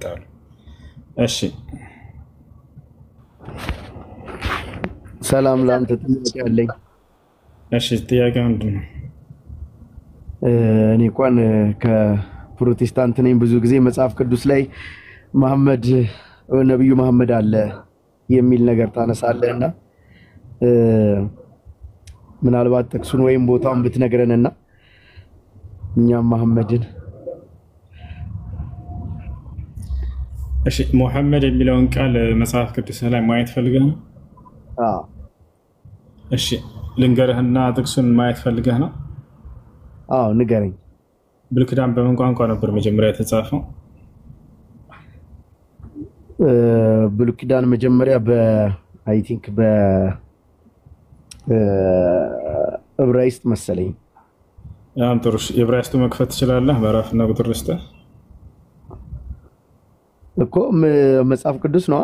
ይመጣሉ እሺ ሰላም ላንተ ጥያቄ አለኝ እሺ ጥያቄው ምንድነው እኔ እንኳን ከፕሮቴስታንት ነኝ ብዙ ጊዜ መጽሐፍ ቅዱስ ላይ መሐመድ ነብዩ መሐመድ አለ የሚል ነገር ታነሳለህና ምናልባት ጥቅሱን ወይም ቦታውን ብትነግረንና እኛም መሐመድን እሺ መሐመድ የሚለውን ቃል መጽሐፍ ቅዱስ ላይ ማየት ፈልገህ ነው እሺ ልንገርህና ጥቅሱን ማየት ፈልገህ ነው ንገረኝ ብሉይ ኪዳን በምን ቋንቋ ነበር መጀመሪያ የተጻፈው ብሉይ ኪዳን መጀመሪያ አይ ቲንክ ዕብራይስጥ መሰለኝ ያም ጥሩሽ ዕብራይስጡ መክፈት ትችላለህ ምዕራፍና ቁጥር ልስጥህ እኮ መጽሐፍ ቅዱስ ነው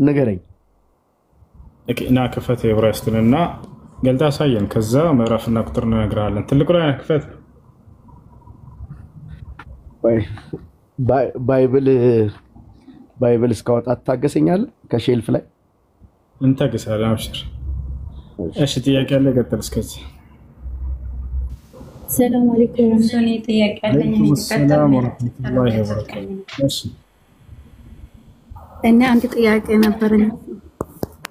ንገረኝ እና ክፈት ዕብራይስጥንና ገልጣ አሳየን ከዛ ምዕራፍና ቁጥር እንነግርሃለን ትልቁ ላይ ክፈት ባይብል እስካወጣ ታገሰኛለህ ከሼልፍ ላይ እንታገሳለን አብሽር እሺ ጥያቄ አለ ቀጥል እስከዚህ ሰላም አለይኩም ወንድኔ ጥያቄ አለኝ ሰላም ወራህመቱላሂ ወበረካቱ እሺ እና አንድ ጥያቄ ነበረኝ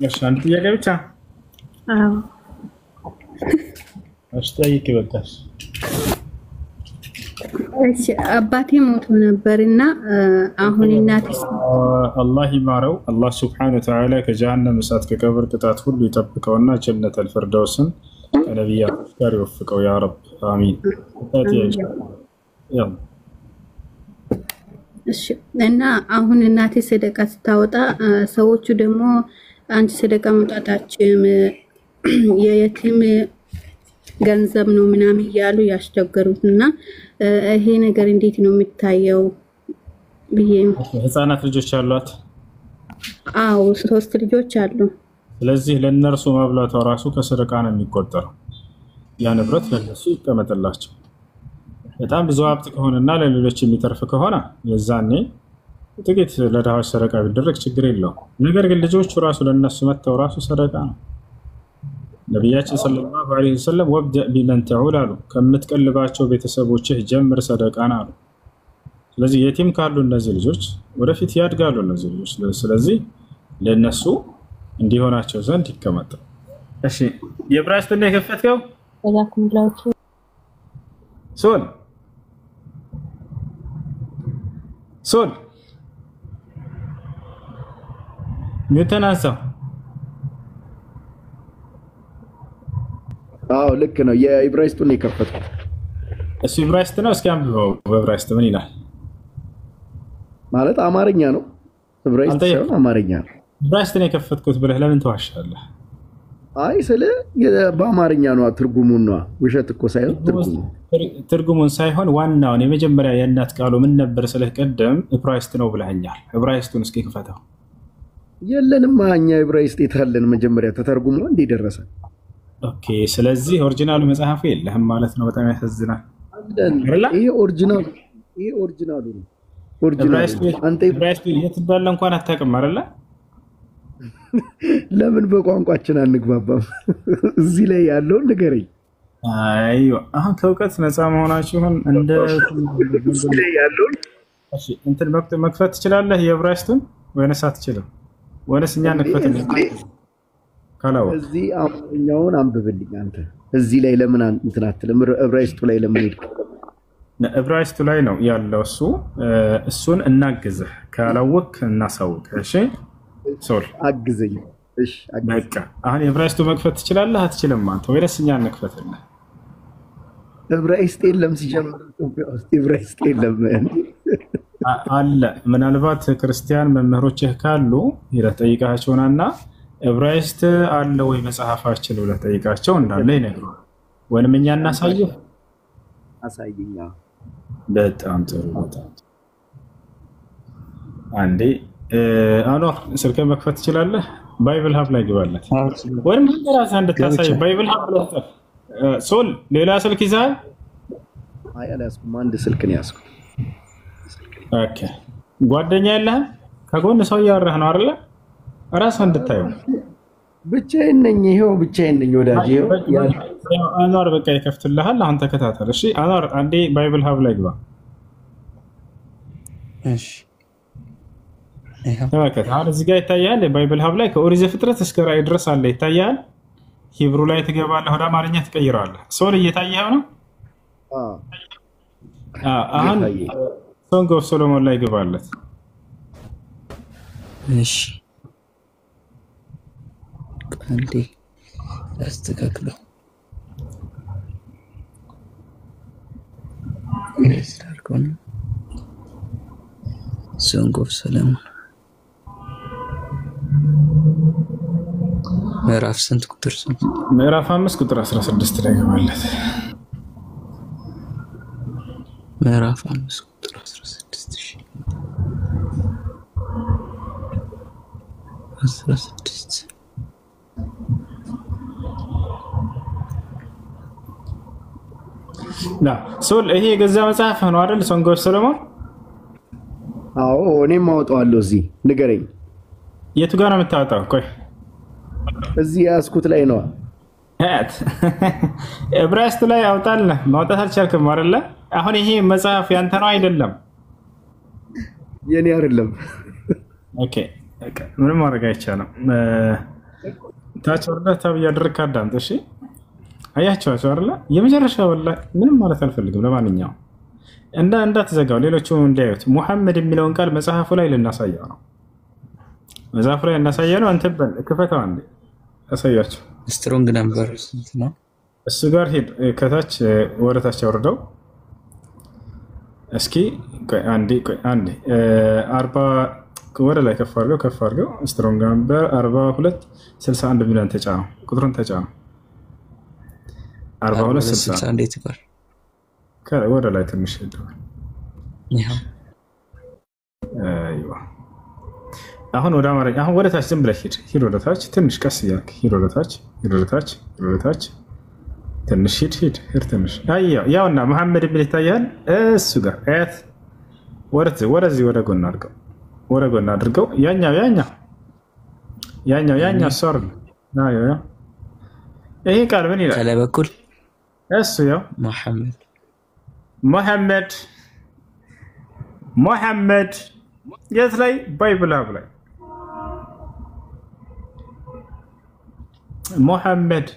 እሺ አንድ ጥያቄ ብቻ አዎ አስተያየት ይበቃሽ እሺ አባቴ ሞቶ ነበርና አሁን እናቴ አላህ ይማረው አላህ Subhanahu Wa Ta'ala ከጀሃነም እሳት ከቀብር ቅጣት ሁሉ ይጠብቀውና ጀነተል ፊርደውስን ከነቢያት ጋር ይወፍቀው ያ ረብ አሚን እሺ እና አሁን እናቴ ሰደቃ ስታወጣ ሰዎቹ ደግሞ አንቺ ሰደቃ መውጣታችም የየቲም ገንዘብ ነው ምናምን እያሉ ያስቸገሩትና ይሄ ነገር እንዴት ነው የሚታየው ብዬ ህፃናት ልጆች አሏት አዎ 3 ልጆች አሉ ስለዚህ ለነርሱ ማብላቷ ራሱ ከሰደቃ ነው የሚቆጠረው ያ ንብረት ለነሱ ይቀመጥላቸው በጣም ብዙ ሀብት ከሆነና ለሌሎች የሚተርፍ ከሆነ የዛኔ ጥቂት ለድሃዎች ሰደቃ ቢደረግ ችግር የለውም ነገር ግን ልጆቹ ራሱ ለነሱ መተው ራሱ ሰደቃ ነው ነብያችን ሰለላሁ ዐለይሂ ወሰለም ወብዳ ቢመን ተዑል አሉ ከምትቀልባቸው ቤተሰቦችህ ጀምር ሰደቃን አሉ ስለዚህ የቲም ካሉ እነዚህ ልጆች ወደፊት ያድጋሉ እነዚህ ልጆች ስለዚህ ለነሱ እንዲሆናቸው ዘንድ ይቀመጥ እሺ የዕብራይስጥ ላይ ከፈትከው ወላኩም ላውቱ ሶል የተናሳው ልክ ነው የዕብራይስጡን የከፈትኩት እሱ ዕብራይስጥ ነው እስኪ አንብበው በዕብራይስጥ ምን ይላል ማለት አማርኛ ነው ዕብራይስጥ ሳይሆን አማርኛ ነው ዕብራይስጥ ነው የከፈትኩት ብለህ ለምን ተዋሻለህ አይ ስለ በአማርኛ ነው ትርጉሙን ነው ውሸት እኮ ሳይሆን ትርጉሙን ሳይሆን ዋናውን የመጀመሪያ የእናት ቃሉ ምን ነበር ስለህ ቀደም ዕብራይስጥ ነው ብለኛል ዕብራይስጡን እስኪ ክፈተው የለንም እኛ ዕብራይስጥ የታለን መጀመሪያ ተተርጉሞ እንደ ደረሰ ኦኬ ስለዚህ ኦሪጂናሉ መጽሐፉ የለህም ማለት ነው በጣም ያሳዝናል ይሄ ኦሪጂናሉ ነው አንተ ዕብራይስጥ የት እንዳለ እንኳን አታውቅም አይደለ ለምን በቋንቋችን አንግባባም እዚህ ላይ ያለው ንገረኝ አይዮ አሁን ከውቀት ነፃ መሆናችሁን እንደ ላይ ያለው እሺ እንትን መክፈት ትችላለህ የዕብራይስጡን ወይስ አትችልም ወይስ እኛ እንክፈት ካላው እዚህ አማርኛውን አንብብልኝ አንተ እዚህ ላይ ለምን እንትን አትልም ዕብራይስጡ ላይ ለምን ሄድክ ዕብራይስጡ ላይ ነው ያለው እሱን እናግዝህ ካላወቅ እናሳውቅ እሺ ሶል አግዘኝ እሺ በቃ አሁን ዕብራይስጡ መክፈት ትችላለህ አትችልም አንተ ወይስ እኛ እንክፈትልህ ዕብራይስጥ የለም ሲጀምር ኢትዮጵያ ውስጥ ዕብራይስጥ የለም አለ ምናልባት ክርስቲያን መምህሮችህ ካሉ ይጠይቃቸውና ዕብራይስጥ አለ ወይ መጽሐፋችን ብለህ ጠይቃቸው እንዳለ ይነግሩሃል ወንም እኛ እናሳየህ አሳየኛ በጣም ጥሩ በጣም አንዴ አኖር ስልክ መክፈት ትችላለህ ባይብል ሀብ ላይ ግባለት ወንም እንደራስ አንድ ታሳይ ባይብል ሀብ ላይ ሶል ሌላ ስልክ ይዛል አይ አላስኩም አንድ ስልክ ነው ያስኩት ኦኬ ጓደኛ የለህም? ከጎን ሰው እያወራህ ነው አይደለ? ራስህ እንድታየው ብቻዬን ነኝ። ይሄው ብቻዬን ነኝ ወዳጄ። አንዋር በቃ ይከፍትልሃል። አሁን ተከታተል እሺ። አንዋር አንዴ ባይብል ሀብ ላይ ግባ። እሺ ተመልከት። አሁን እዚህ ጋር ይታያል። ባይብል ሀብ ላይ ከኦሪት ዘፍጥረት እስከ ራዕይ ድረስ አለ ይታያል። ሂብሩ ላይ ትገባለህ፣ ወደ አማርኛ ትቀይረዋለህ። ሶል እየታየህ ነው። አሁን ሶንግ ኦፍ ሶሎሞን ላይ ግባለት። እሺ አንዴ አስተካክለው ስታርኮን ሶንግ ኦፍ ሶሎሞን ምዕራፍ ስንት ቁጥር ስንት? ምዕራፍ 5 ቁጥር 16 ላይ ግባለት። ምዕራፍ 5 ቁጥር 16 ሶል ይሄ የገዛ መጽሐፍ ነው አይደል? ሶንግ ኦፍ ሶሎሞን። አዎ እኔም አወጣዋለሁ። እዚህ ንገረኝ። የቱ ጋር ነው የምታወጣው? ቆይ እዚህ ያስኩት ላይ ነው። ዕብራይስጥ ላይ አውጣልህ። ማውጣት አልቻልክም አይደለ? አሁን ይሄ መጽሐፍ ያንተ ነው አይደለም? የኔ አይደለም። ኦኬ ምንም ማድረግ አይቻልም። ታች ወርደህ ታብ እያደረግክ አዳምጥ እሺ። አያችኋቸው አይደለ? የመጨረሻ ወላሂ ምንም ማለት አልፈልግም። ለማንኛውም እንዳትዘጋው ሌሎቹ እንዳዩት። ሙሐመድ የሚለውን ቃል መጽሐፉ ላይ ልናሳየው ነው። መጽሐፉ ላይ እናሳየው ነው። አንተ በል ክፈተው አንዴ አሳያቸው። ስትሮንግ ነምበር ስንት ነው? እሱ ጋር ሄድ። ከታች ወደታች አውርደው እስኪ። ቆይ አንዴ 40 ወደ ላይ ከፍ አድርገው ስትሮንግ ነምበር 4261 ሚሊዮን ተጫነው። ቁጥሩን ተጫነው 4261 እንዴት ይባል? ወደ ላይ ትንሽ ሄደው አይዋ። አሁን ወደ አማርኛ አሁን ወደ ታች ዝም ብለህ ሂድ ወደ ታች ትንሽ ቀስ እያልክ ሂድ ወደ ታች ትንሽ ሂድ ትንሽ። ያውና መሐመድ ብለህ ይታያል። እሱ ጋር አያት ወደዚህ ወደ ጎን አድርገው ያኛው ሶር ይሄ ቃል ምን ይላል? ከላይ በኩል እሱ ያው ሙሐመድ የት ላይ? ባይብል ሀብ ላይ ሙሐመድ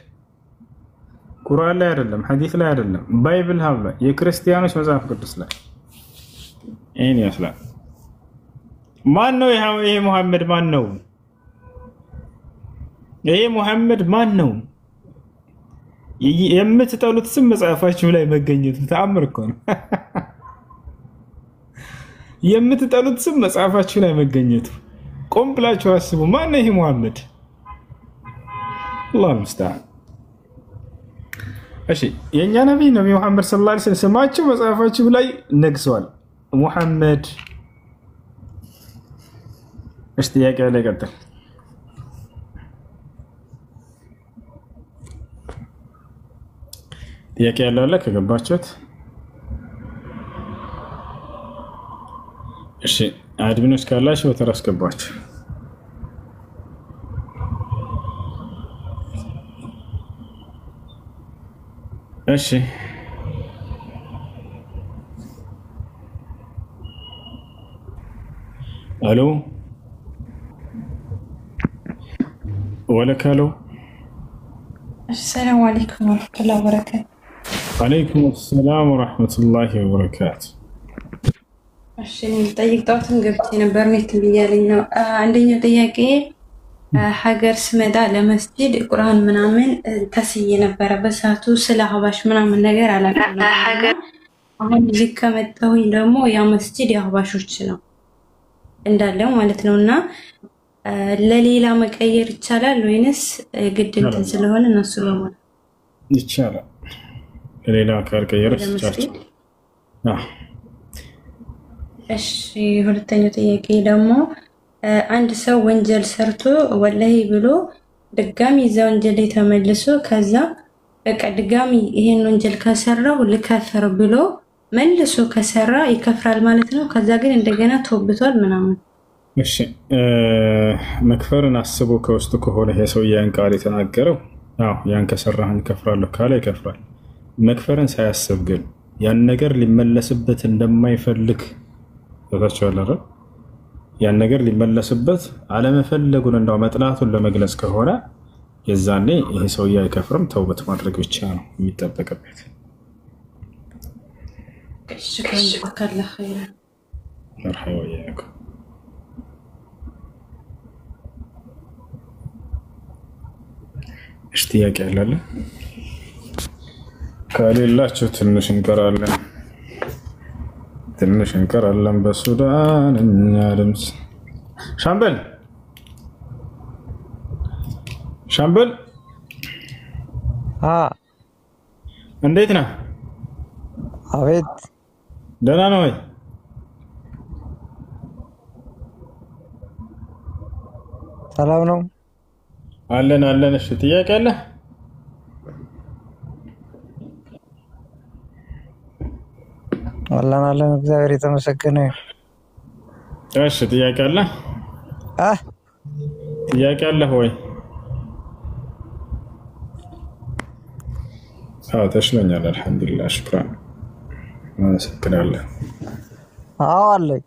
ቁርአን ላይ አይደለም፣ ሐዲስ ላይ አይደለም፣ ባይብል ሀብ ላይ የክርስቲያኖች መጽሐፍ ቅዱስ ላይ ይሄን ይመስላል። ማን ነው ይሄ ሙሐመድ? ማን ነው ይሄ ሙሐመድ? ማን ነው? የምትጠሉት ስም መጽሐፋችሁ ላይ መገኘቱ ተአምር እኮ ነው። የምትጠሉት ስም መጽሐፋችሁ ላይ መገኘቱ ቆም ብላችሁ አስቡ። ማን ነው ይሄ ሙሐመድ? አላህ ሙስተዓን። እሺ የኛ ነብይ ሙሐመድ ሰለላሁ ዐለይሂ ወሰለም ስማቸው መጽሐፋችሁ ላይ ነግሷል። ሙሐመድ። እሺ ጥያቄ ላይ ቀጥል። ጥያቄ ያለው አለ ከገባችሁት? እሺ አድሚኖች ካላችሁ በተራ አስገባችሁ። እሺ አሎ ወለካሎ። السلام عليكم ورحمة الله وبركاته. عليكم السلام ورحمة الله وبركاته. عشان طيب طاقتهم قبتي نبرني تبيالينا عندنا طياقي حجر سمدا لمسجد القرآن منامن تسيي نبر بس هاتو سلاح باش منامن نجار على حجر አሁን ልክ ከመጣሁኝ ደግሞ ያ መስጂድ ያህባሾች ነው እንዳለው ማለት ነውና ለሌላ መቀየር ይቻላል ወይንስ ግድ እንትን ስለሆነ እነሱ በመሆን ይቻላል? ለሌላ አካል ቀየረስ ይቻላል። እሺ ሁለተኛው ጥያቄ ደግሞ አንድ ሰው ወንጀል ሰርቶ ወላሂ ብሎ ድጋሚ እዛ ወንጀል ላይ ተመልሶ ከዛ በቃ ድጋሚ ይሄን ወንጀል ከሰራው ልከፈር ብሎ መልሶ ከሰራ ይከፍራል ማለት ነው። ከዛ ግን እንደገና ተወብቷል ምናምን። እሺ መክፈርን አስቦ ከውስጡ ከሆነ ይሄ ሰው ያን ቃል የተናገረው ያን ከሰራህን ከፍራለሁ ካለ ይከፍራል። መክፈርን ሳያስብ ግን ያን ነገር ሊመለስበት እንደማይፈልግ ታውቃለህ አይደል? ያን ነገር ሊመለስበት አለመፈለጉን እንደው መጥላቱን ለመግለጽ ከሆነ የዛኔ ይሄ ሰው አይከፍርም። ተውበት ማድረግ ብቻ ነው የሚጠበቅበት። شكرا جزاك الله خيرا. مرحبا وياكم. اشتياق على ከሌላችሁ ትንሽ እንቀራለን በሱዳን እኛ ድምፅ ሻምበል እንዴት ነህ? አቤት ደህና ነው ወይ? ሰላም ነው አለን። እሺ ጥያቄ አለ? አለን እግዚአብሔር የተመሰገነ ይሁን። እሺ ጥያቄ አለ? ጥያቄ አለ ወይ? ተሽሎኛል አልሐምዱሊላህ ሽክራን አመሰግናለሁ። አለኝ።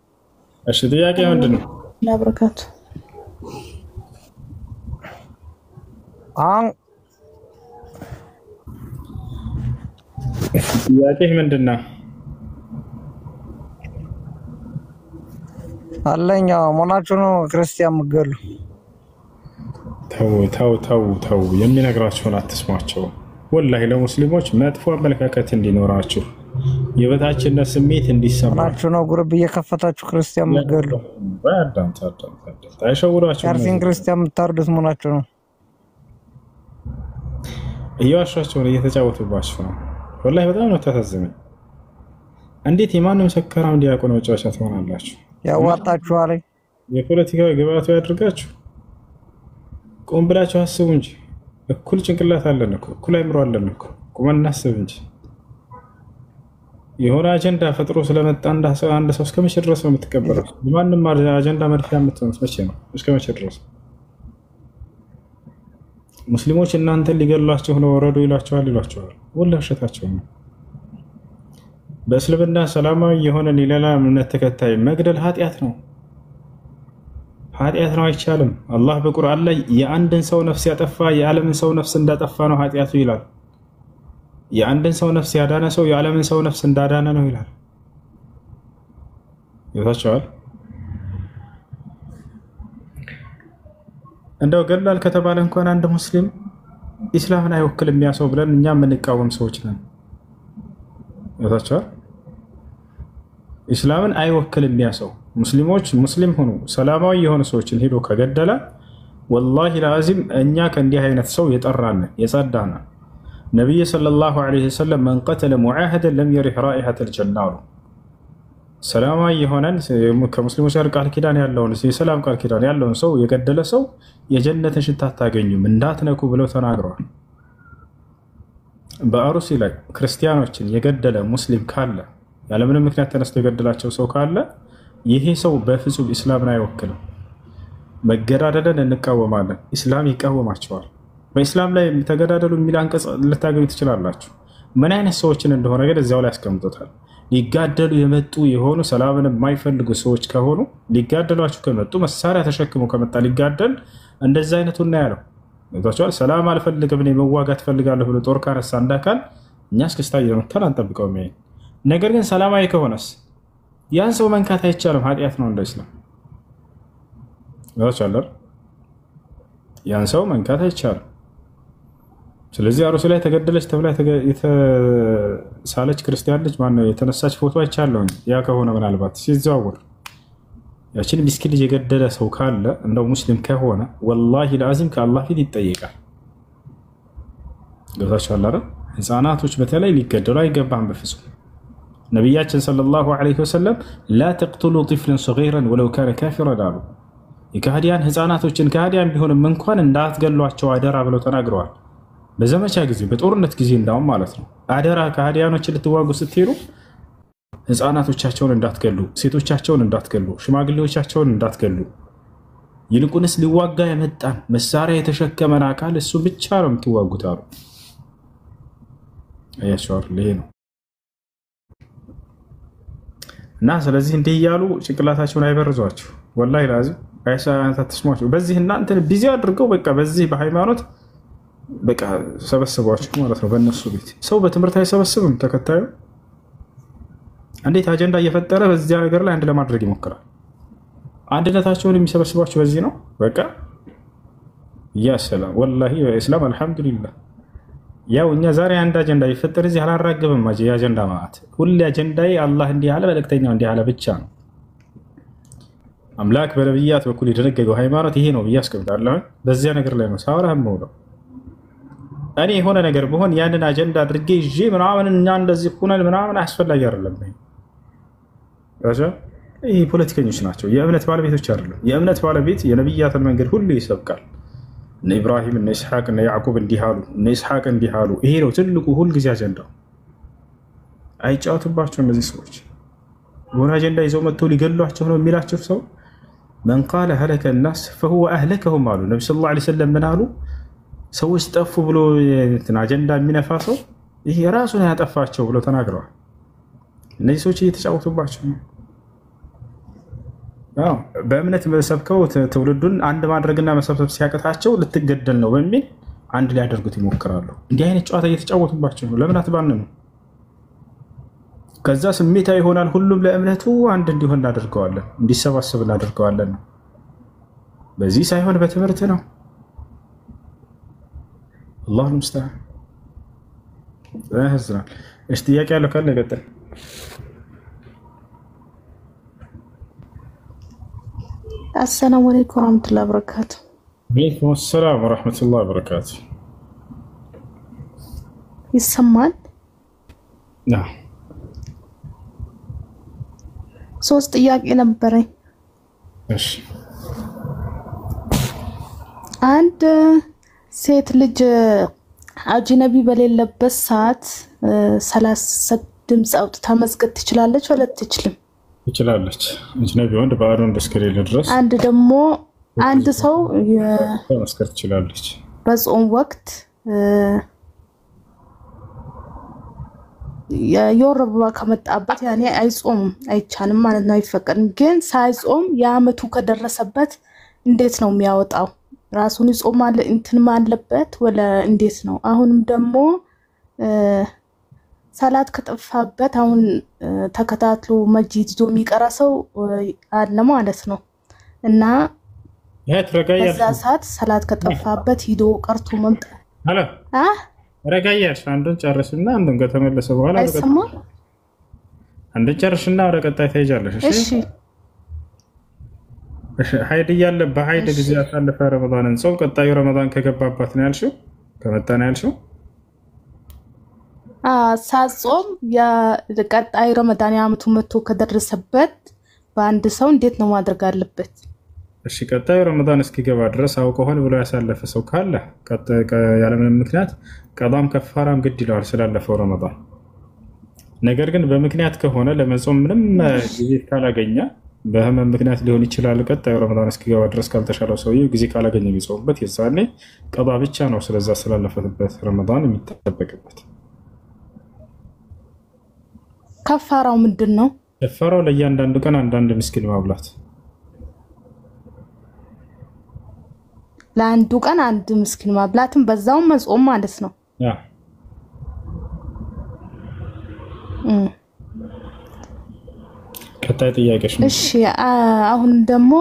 እሺ ጥያቄ ምንድነው? ለበረካቱ ጥያቄ ምንድነው? አለኝ። ሞናችሁ ነው ክርስቲያን ምገሉ? ተው የሚነግራችሁን አትስሟቸው። ወላሂ ለሙስሊሞች መጥፎ አመለካከት እንዲኖራችሁ የበታችነት ስሜት እንዲሰማችሁ ነው ግሩፕ እየከፈታችሁ ክርስቲያን ምገሉ። አዳምጥ አይሸውዷችሁ። ካርቲን ክርስቲያን የምታርዱት ሞናችሁ ነው። እየዋሻችሁ ነው፣ እየተጫወቱባችሁ ነው። ወላሂ በጣም ነው ተታዘመኝ። እንዴት የማንም ሰከራም ዲያቆን መጫወቻ ትሆናላችሁ? ያዋጣችኋል። የፖለቲካ ግብአቱ ያድርጋችሁ። ቆም ብላችሁ አስቡ እንጂ እኩል ጭንቅላት አለን እኮ፣ እኩል አይምሮ አለን እኮ። ቁመን እናስብ እንጂ የሆነ አጀንዳ ፈጥሮ ስለመጣ አንድ ሰው እስከ መቼ ድረስ ነው የምትቀበለው? ማንም አጀንዳ መድፊያ የምትሆኑት መቼ ነው? እስከ መቼ ድረስ? ሙስሊሞች እናንተን ሊገሏችሁ ነው ወረዱ ይሏቸዋል። ወላሂ ውሸታቸው ነው። በእስልምና ሰላማዊ የሆነን የሌላ እምነት ተከታይ መግደል ኃጢአት ነው። አይቻልም። አላህ በቁርአን ላይ የአንድን ሰው ነፍስ ያጠፋ የዓለምን ሰው ነፍስ እንዳጠፋ ነው ኃጢአቱ ይላል። የአንድን ሰው ነፍስ ያዳነ ሰው የዓለምን ሰው ነፍስ እንዳዳነ ነው ይላል። ይታቸዋል። እንደው ገላል ከተባለ እንኳን አንድ ሙስሊም ኢስላምን አይወክልም ያ ሰው ብለን እኛ የምንቃወም ሰዎች ነን። ይታቸዋል። ኢስላምን አይወክልም ያ ሰው። ሙስሊሞች ሙስሊም ሆኑ ሰላማዊ የሆኑ ሰዎችን ሄዶ ከገደለ ወላሂ ለአዚም እኛ ከእንዲህ አይነት ሰው የጠራን የጸዳን። ነቢይ ሰለላሁ ዐለይሂ ወሰለም መን ቀተለ ሙዓሀደን ለም የሪህ ራኢሐተል ጀና አሉ። ሰላማዊ የሆነን ከሙስሊሞች ጋር ቃል ኪዳን ያለውን የሰላም ቃል ኪዳን ያለውን ሰው የገደለ ሰው የጀነትን ሽታ አታገኙም እንዳትነኩ ብለው ተናግረዋል። በአሩሲ ላይ ክርስቲያኖችን የገደለ ሙስሊም ካለ ያለምንም ምክንያት ተነስቶ የገደላቸው ሰው ካለ ይሄ ሰው በፍጹም ኢስላምን አይወክልም። መገዳደልን እንቃወማለን፣ ኢስላም ይቃወማቸዋል። በኢስላም ላይ ተገዳደሉ የሚል አንቀጽ ልታገኙ ትችላላችሁ። ምን አይነት ሰዎችን እንደሆነ ግን እዚያው ላይ ያስቀምጡታል። ሊጋደሉ የመጡ የሆኑ ሰላምን የማይፈልጉ ሰዎች ከሆኑ ሊጋደሏችሁ ከመጡ መሳሪያ ተሸክመው ከመጣ ሊጋደል እንደዛ አይነቱና ያለው ታውቃላችሁ። ሰላም አልፈልግም እኔ መዋጋት ፈልጋለሁ ብሎ ጦር ካነሳ እንዳካል እኛ እስክስታ እየመታን አንጠብቀውም። ይሄ ነገር ግን ሰላማዊ ከሆነስ ያን ሰው መንካት አይቻልም፣ ኃጢአት ነው እንደ ኢስላም ታውቃላችሁ። ያን ሰው መንካት አይቻልም። ስለዚህ አሩስ ላይ ተገደለች ተብላ የተሳለች ክርስቲያን ልጅ ማነው የተነሳች ፎቶ አይቻለሁ። ያ ከሆነ ምናልባት ሲዘዋወር ያችን ምስኪን ልጅ የገደለ ሰው ካለ እንደው ሙስሊም ከሆነ ወላሂ ለአዚም ከአላህ ፊት ይጠየቃል። ገብታችኋል አይደል? ህፃናቶች በተለይ ሊገደሉ አይገባም በፍጹም። ነቢያችን ሰለላሁ ዐለይሂ ወሰለም ላ ተቅቱሉ ጢፍለን ሰጊረን ወለው ካነ ካፊረን አሉ። የካህዲያን ህፃናቶችን ካህዲያን ቢሆንም እንኳን እንዳትገሏቸው አደራ ብለው ተናግረዋል። በዘመቻ ጊዜ በጦርነት ጊዜ እንዳውም ማለት ነው አደራ ካህዲያኖችን ልትዋጉ ስትሄዱ ህፃናቶቻቸውን እንዳትገሉ፣ ሴቶቻቸውን እንዳትገሉ፣ ሽማግሌዎቻቸውን እንዳትገሉ፣ ይልቁንስ ሊዋጋ የመጣን መሳሪያ የተሸከመን አካል እሱ ብቻ ነው የምትዋጉት አሉ። አያቸዋር ይሄ ነው እና ስለዚህ እንዲህ እያሉ ጭንቅላታቸውን አይበርዟቸው። ወላሂ ላዚም አይሳታትስሟቸው። በዚህ እናንተን ቢዚ አድርገው በቃ በዚህ በሃይማኖት በቃ ሰበስቧቸው ማለት ነው። በእነሱ ቤት ሰው በትምህርት አይሰበስብም። ተከታዩ እንዴት አጀንዳ እየፈጠረ በዚያ ነገር ላይ አንድ ለማድረግ ይሞክራል። አንድነታቸውን የሚሰበስቧቸው በዚህ ነው። በቃ ያ ሰላም ወላሂ እስላም አልহামዱሊላህ። ያው እኛ ዛሬ አንድ አጀንዳ ይፈጠር እዚህ አላራገብም። አጀንዳ ማለት ሁሉ አጀንዳዬ አላህ እንዲህ አለ መልእክተኛው እንዲህ አለ ብቻ ነው። አምላክ በነብያት በኩል የደነገገው ሃይማኖት ይሄ ነው ብዬ አስቀምጣለሁ። በዚያ ነገር ላይ ነው ሳወራህ ነው። እኔ የሆነ ነገር በሆን ያንን አጀንዳ አድርጌ ይዤ ምናምን እኛ እንደዚህ ሆነን ምናምን አስፈላጊ አይደለም። ይሄ ፖለቲከኞች ናቸው፣ የእምነት ባለቤቶች አይደሉም። የእምነት ባለቤት የነብያትን መንገድ ሁሉ ይሰብካል። እነ ኢብራሂም እነ ኢስሐቅ እነ ያዕቆብ እንዲህ አሉ፣ እነ ኢስሐቅ እንዲህ አሉ። ይሄ ነው ትልቁ ሁልጊዜ አጀንዳው። አይጫወቱባቸው እነዚህ ሰዎች። የሆነ አጀንዳ ይዘው መጥተው ሊገሏቸው ነው የሚላቸው ሰው መን ቃለ ሀለከ ናስ ፈሁወ አህለከሁም አሉ ነቢ ሰለላሁ ዐለይሂ ወሰለም። ምን አሉ? ሰዎች ጠፉ ብሎ አጀንዳ የሚነፋ ሰው ይሄ ራሱን ያጠፋቸው ብሎ ተናግረዋል። እነዚህ ሰዎች እየተጫወቱባቸው ነው። በእምነት ሰብከው ትውልዱን አንድ ማድረግና መሰብሰብ ሲያቀታቸው ልትገደል ነው በሚል አንድ ሊያደርጉት ይሞክራሉ። እንዲህ አይነት ጨዋታ እየተጫወቱባቸው ነው። ለምን አትባንኑ? ከዛ ስሜታዊ ይሆናል። ሁሉም ለእምነቱ አንድ እንዲሆን እናደርገዋለን፣ እንዲሰባሰብ እናደርገዋለን። በዚህ ሳይሆን በትምህርት ነው። አላሁ ሙስተዓን። እሺ ጥያቄ ያለው ካለ ቀጥል። السلام عليكم ورحمة الله وبركاته. وعليكم السلام ورحمة الله وبركاته. يسمعن؟ نعم. ሶስት ጥያቄ ነበረኝ። እሺ አንድ ሴት ልጅ አጅነቢ በሌለበት ሰዓት 30 ድምጽ አውጥታ መስገድ ትችላለች ወላ አትችልም? ትችላለች። አጅነቢ ወንድ ባሩን እስከሌለ ድረስ። አንድ ደግሞ አንድ ሰው መስገድ ትችላለች በጾም ወቅት የወር አበባ ከመጣበት ያኔ አይጾም አይቻልም ማለት ነው፣ አይፈቀድም። ግን ሳይጾም የአመቱ ከደረሰበት እንዴት ነው የሚያወጣው? ራሱን ይጾማል እንትን አለበት ወላ እንዴት ነው? አሁንም ደግሞ ሰላት ከጠፋበት አሁን ተከታትሎ መጂድ ይዞ የሚቀራ ሰው አለ ማለት ነው። እና በዛ ሰዓት ሰላት ከጠፋበት ሂዶ ቀርቶ መምጣት አለ ረጋያሽ አንዱን ጨርስና አንዱን ከተመለሰ በኋላ አይሰማ አንዱን ጨርስና ወደ ቀጣይ ትሄጃለሽ። እሺ ሀይድ እያለ በሀይድ ጊዜ ያሳለፈ ረመዳንን ጾም ቀጣዩ ረመዳን ከገባባት ነው ያልሽው? ከመጣ ነው ያልሽው? ሳጾም የቀጣይ ረመዳን የአመቱ መቶ ከደረሰበት በአንድ ሰው እንዴት ነው ማድረግ አለበት? እሺ ቀጣዩ ረመዳን እስኪገባ ድረስ አውቀውን ብሎ ያሳለፈ ሰው ካለ ያለምንም ምክንያት ቀዳም ከፋራም ግድ ይለዋል ስላለፈው ረመዳን። ነገር ግን በምክንያት ከሆነ ለመጾም ምንም ጊዜ ካላገኘ በህመም ምክንያት ሊሆን ይችላል። ቀጣዩ ረመዳን እስኪገባ ድረስ ካልተሻለው ሰውዬው ጊዜ ካላገኘ የሚጾምበት የዛኔ ቀዳ ብቻ ነው ስለዛ ስላለፈበት ረመዳን የሚጠበቅበት። ከፋራው ምንድነው? ከፋራው ለእያንዳንዱ ቀን አንዳንድ ምስኪን ማብላት። ለአንዱ ቀን አንድ ምስኪን ማብላትም በዛው መጾም ማለት ነው። ያ ቀጣይ ጥያቄሽ ነው? እሺ አሁን ደግሞ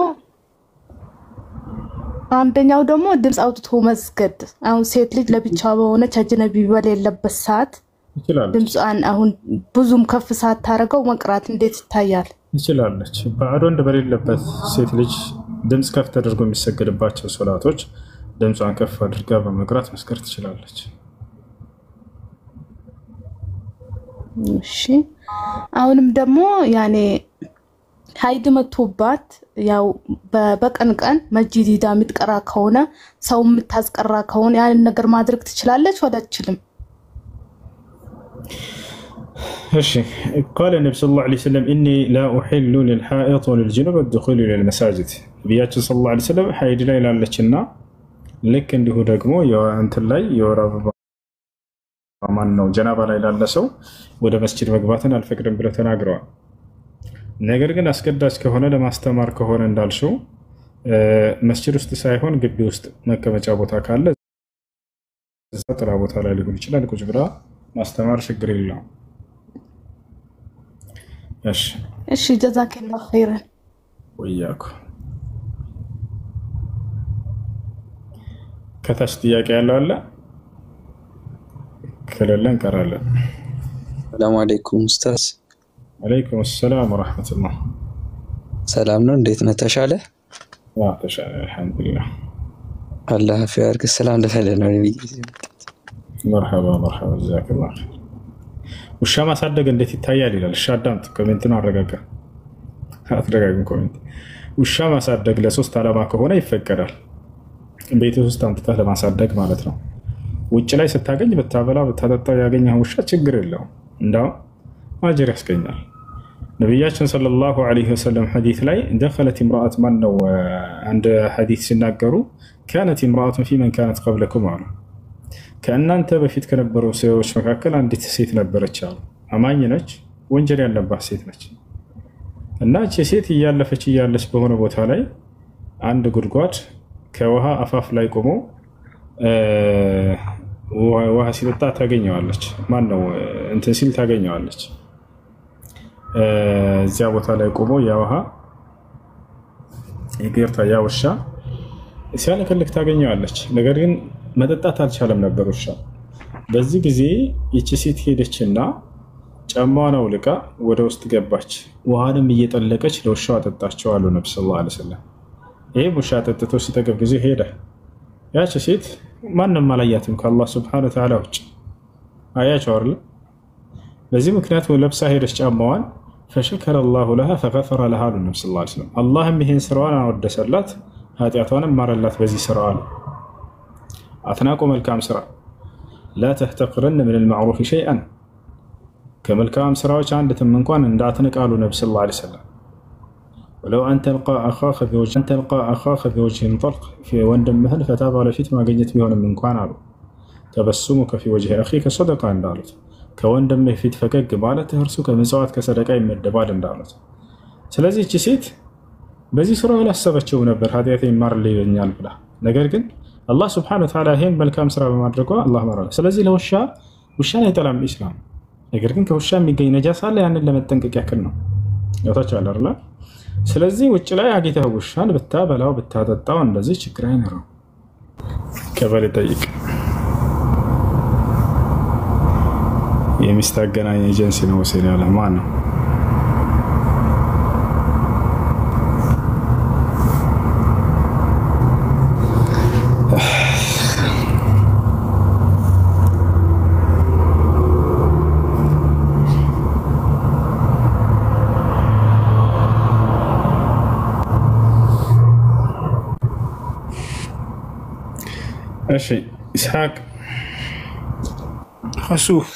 አንደኛው ደግሞ ድምጽ አውጥቶ መስገድ። አሁን ሴት ልጅ ለብቻዋ በሆነች አጅነቢ በሌለበት ሰዓት ድምጽዋን አሁን ብዙም ከፍ ሳታረገው መቅራት እንዴት ይታያል? ትችላለች። ባዕድ ወንድ በሌለበት ሴት ልጅ ድምጽ ከፍ ተደርጎ የሚሰገድባቸው ሶላቶች ድምጿን ከፍ አድርጋ በመቅራት መስከር ትችላለች። እሺ አሁንም ደግሞ ያኔ ሀይድ መቶባት ያው በቀን ቀን መስጂድ ሄዳ የምትቀራ ከሆነ ሰው የምታስቀራ ከሆነ ያን ነገር ማድረግ ትችላለች ወደ አትችልም? እሺ قال النبي صلى الله عليه وسلم إني لا أحل للحائط وللجنب الدخول إلى المساجد نبياتنا صلى الله عليه وسلم حيد لا يلالچنا ልክ እንዲሁ ደግሞ እንትን ላይ የወራብ ማን ነው ጀናባ ላይ ላለ ሰው ወደ መስጂድ መግባትን አልፈቅድም ብለው ተናግረዋል። ነገር ግን አስገዳጅ ከሆነ ለማስተማር ከሆነ እንዳልሽው መስጂድ ውስጥ ሳይሆን ግቢ ውስጥ መቀመጫ ቦታ ካለ ጥራ ቦታ ላይ ሊሆን ይችላል ቁጭ ብላ ማስተማር ችግር የለውም። እሺ ጀዛከላሁ ኸይረን ወያኩ ከታች ጥያቄ ያለው አለ ከሌለ እንቀራለን። ሰላም አለይኩም ኡስታዝ። አለይኩም ሰላም ወራህመቱላህ። ሰላም ነው እንዴት ነህ? ተሻለ? ተሻለ አልሐምዱሊላህ። አላህ አፊያ ያርግ። ሰላም ለፈለ ነው መርሐባ መርሐባ ጀዛከላህ። ውሻ ማሳደግ እንዴት ይታያል ይላል። እሺ አዳምጥ፣ ኮሜንቱን አረጋጋ። ኮሜንት ውሻ ማሳደግ ለሶስት ዓላማ ከሆነ ይፈቀዳል። ቤት ውስጥ አምጥተህ ለማሳደግ ማለት ነው። ውጭ ላይ ስታገኝ ብታበላ ብታጠጣ ያገኘህ ውሻ ችግር የለውም፣ እንዳው አጅር ያስገኛል። ነብያችን ሰለላሁ ዐለይሂ ወሰለም ሐዲስ ላይ دخلت امرأة ማን ነው አንድ ሐዲስ ሲናገሩ كانت امرأة في من كانت قبلكم አሉ ከእናንተ በፊት ከነበሩ ሰዎች መካከል አንዲት ሴት ነበረች አሉ። አማኝ ነች፣ ወንጀል ያለባት ሴት ነች። እና እቺ ሴት እያለች በሆነ ቦታ ላይ አንድ ጉድጓድ ከውሃ አፋፍ ላይ ቆሞ ውሃ ሲጠጣ ታገኘዋለች። ማን ነው እንትን ሲል ታገኘዋለች። እዚያ ቦታ ላይ ቆሞ ያ ውሃ ይገርታ ያ ውሻ ሲያለከልክ ታገኘዋለች። ነገር ግን መጠጣት አልቻለም ነበር ውሻ። በዚህ ጊዜ ይቺ ሴት ሄደችና ጫማዋን አውልቃ ወደ ውስጥ ገባች። ውሃንም እየጠለቀች ለውሻው አጠጣቸው አሉ ነብዩ ሰለላሁ ዐለይሂ ወሰለም። ይሄ ውሻ ጠጥቶ ሲጠገብ ጊዜ ሄደ። ያቺ ሴት ማንንም አላያትም ከአላህ ሱብሓነሁ ወተዓላ ውጭ። አያቸው አይደል? በዚህ ምክንያት ለብሳ ሄደች ጫማዋን። فشكر الله لها فغفر لها النبي صلى الله عليه وسلم اللهم ይሄን ስራዋን አወደሰላት ኃጢያቷንም ማረላት በዚህ ስራዋ። አትናቁ መልካም ስራ لا تحتقرن من المعروف شيئا ከመልካም ስራዎች አንድም እንኳን እንዳትንቃሉ ነብዩ ሰለላሁ ዐለይሂ ወሰለም። ولو أن تلقى أخاك بوجه طلق في ወንድምህን ፈታ ባለ ፊት ማግኘት ቢሆንም እንኳን አሉ ተበሱሙከ في وجه أخيك صدقة እንዳሉት ከወንድምህ ፊት ፈገግ ማለት እርሱ ከመጽዋት ከሰደቃ ይመደባል እንዳሉት። ስለዚህ እቺ ሴት በዚህ ስራው አላሰበችው ነበር ኃጢአቴ ይማርልኛል ብላ። ነገር ግን አላህ Subhanahu Wa Ta'ala ይሄን መልካም ስራ በማድረጓ አላህ ማራለ። ስለዚህ ውሻን አይጠላም ኢስላም። ነገር ግን ከውሻ የሚገኝ ነጃሳ አለ፣ ያንን ለመጠንቀቅ ያክል ነው። ያውታችኋል አይደል? ስለዚህ ውጭ ላይ አግኝተህ ውሻን ብታበላው ብታጠጣው እንደዚህ ችግር አይኖርም። ከበለ ጠይቅ የሚስት አገናኝ ኤጀንሲ ነው ወሰን ያለ ማን ነው? እሺ ኢስሐቅ خسوف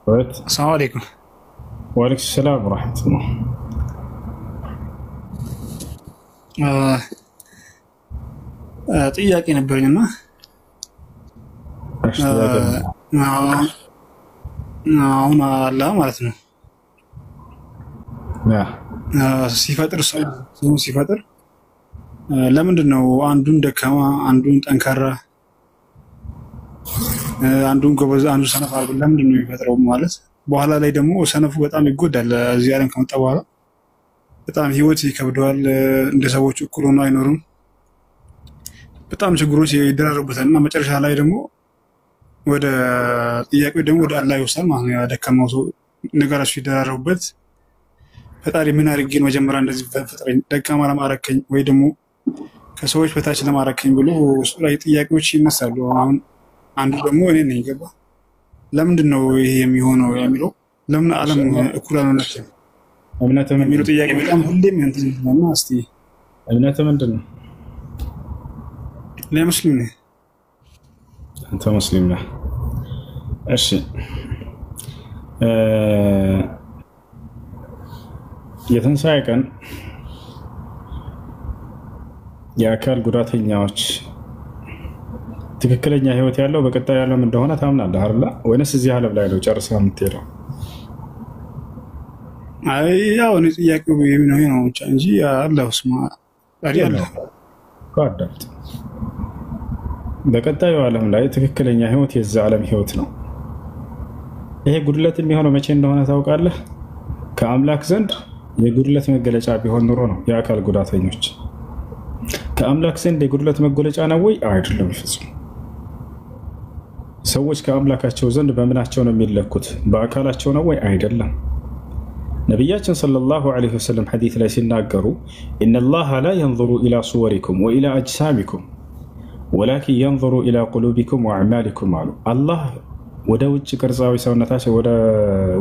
السلام عليكم. وعليكم السلام ورحمة الله. ጥያቄ ነበርኝና አሁን አላ ማለት ነው ሲፈጥር ሰው ሲፈጥር ለምንድን ነው አንዱን ደካማ አንዱን ጠንካራ አንዱን ጎበዝ አንዱ ሰነፍ አድርጎ ለምንድን ነው የሚፈጥረው? ማለት በኋላ ላይ ደግሞ ሰነፉ በጣም ይጎዳል። እዚህ ዓለም ከመጣ በኋላ በጣም ህይወት ይከብደዋል። እንደ ሰዎች እኩል ሆኖ አይኖርም። በጣም ችግሮች ይደራረቡታል እና መጨረሻ ላይ ደግሞ ወደ ጥያቄው ደግሞ ወደ አላህ ይወስዳል ማለት ነው። ደካማው ሰው ነገራቸው ይደራረቡበት ፈጣሪ ምን አድርጌ ነው መጀመሪያ እንደዚህ ፈጥረኝ ደካማ ለማረከኝ ወይ ደግሞ ከሰዎች በታች ለማረከኝ ብሎ እሱ ላይ ጥያቄዎች ይነሳሉ። አሁን አንዱ ደግሞ እኔ ነኝ ገባ ለምንድን ነው ይሄ የሚሆነው የሚለው ለምን ዓለም እኩል አልሆነችም እምነትህ የሚለው ጥያቄ በጣም ሁሌም እንትን ነው። እስቲ እምነትህ ምንድን ነው? እኔ ሙስሊም ነኝ። አንተ ሙስሊም ነህ? እሺ የትንሣኤ ቀን የአካል ጉዳተኛዎች ትክክለኛ ህይወት ያለው በቀጣይ ዓለም እንደሆነ ታምናለህ አይደል? ወይንስ እዚህ ዓለም ላይ ነው ጨርሰህ የምትሄደው? አይ ያው ነው ጥያቄው ነው ብቻ እንጂ አላህ ስማ አይደል? አዳምጥ። በቀጣዩ ዓለም ላይ ትክክለኛ ህይወት የዛ ዓለም ህይወት ነው። ይሄ ጉድለት የሚሆነው መቼ እንደሆነ ታውቃለህ? ከአምላክ ዘንድ የጉድለት መገለጫ ቢሆን ኑሮ ነው የአካል ጉዳተኞች። ከአምላክ ዘንድ የጉድለት መገለጫ ነው ወይ? አይደለም ፍጹም። ሰዎች ከአምላካቸው ዘንድ በምናቸው ነው የሚለኩት? በአካላቸው ነው ወይ? አይደለም። ነቢያችን ሰለላሁ ዐለይሂ ወሰለም ሐዲስ ላይ ሲናገሩ ኢነላሃ ላ የንዙሩ ኢላ ሱወሪኩም ወኢላ አጅሳሚኩም ወላኪን የንዙሩ ኢላ ቁሉቢኩም ወአዕማሊኩም አሉ። አላህ ወደ ውጭ ቅርጻዊ ሰውነታቸው ወደ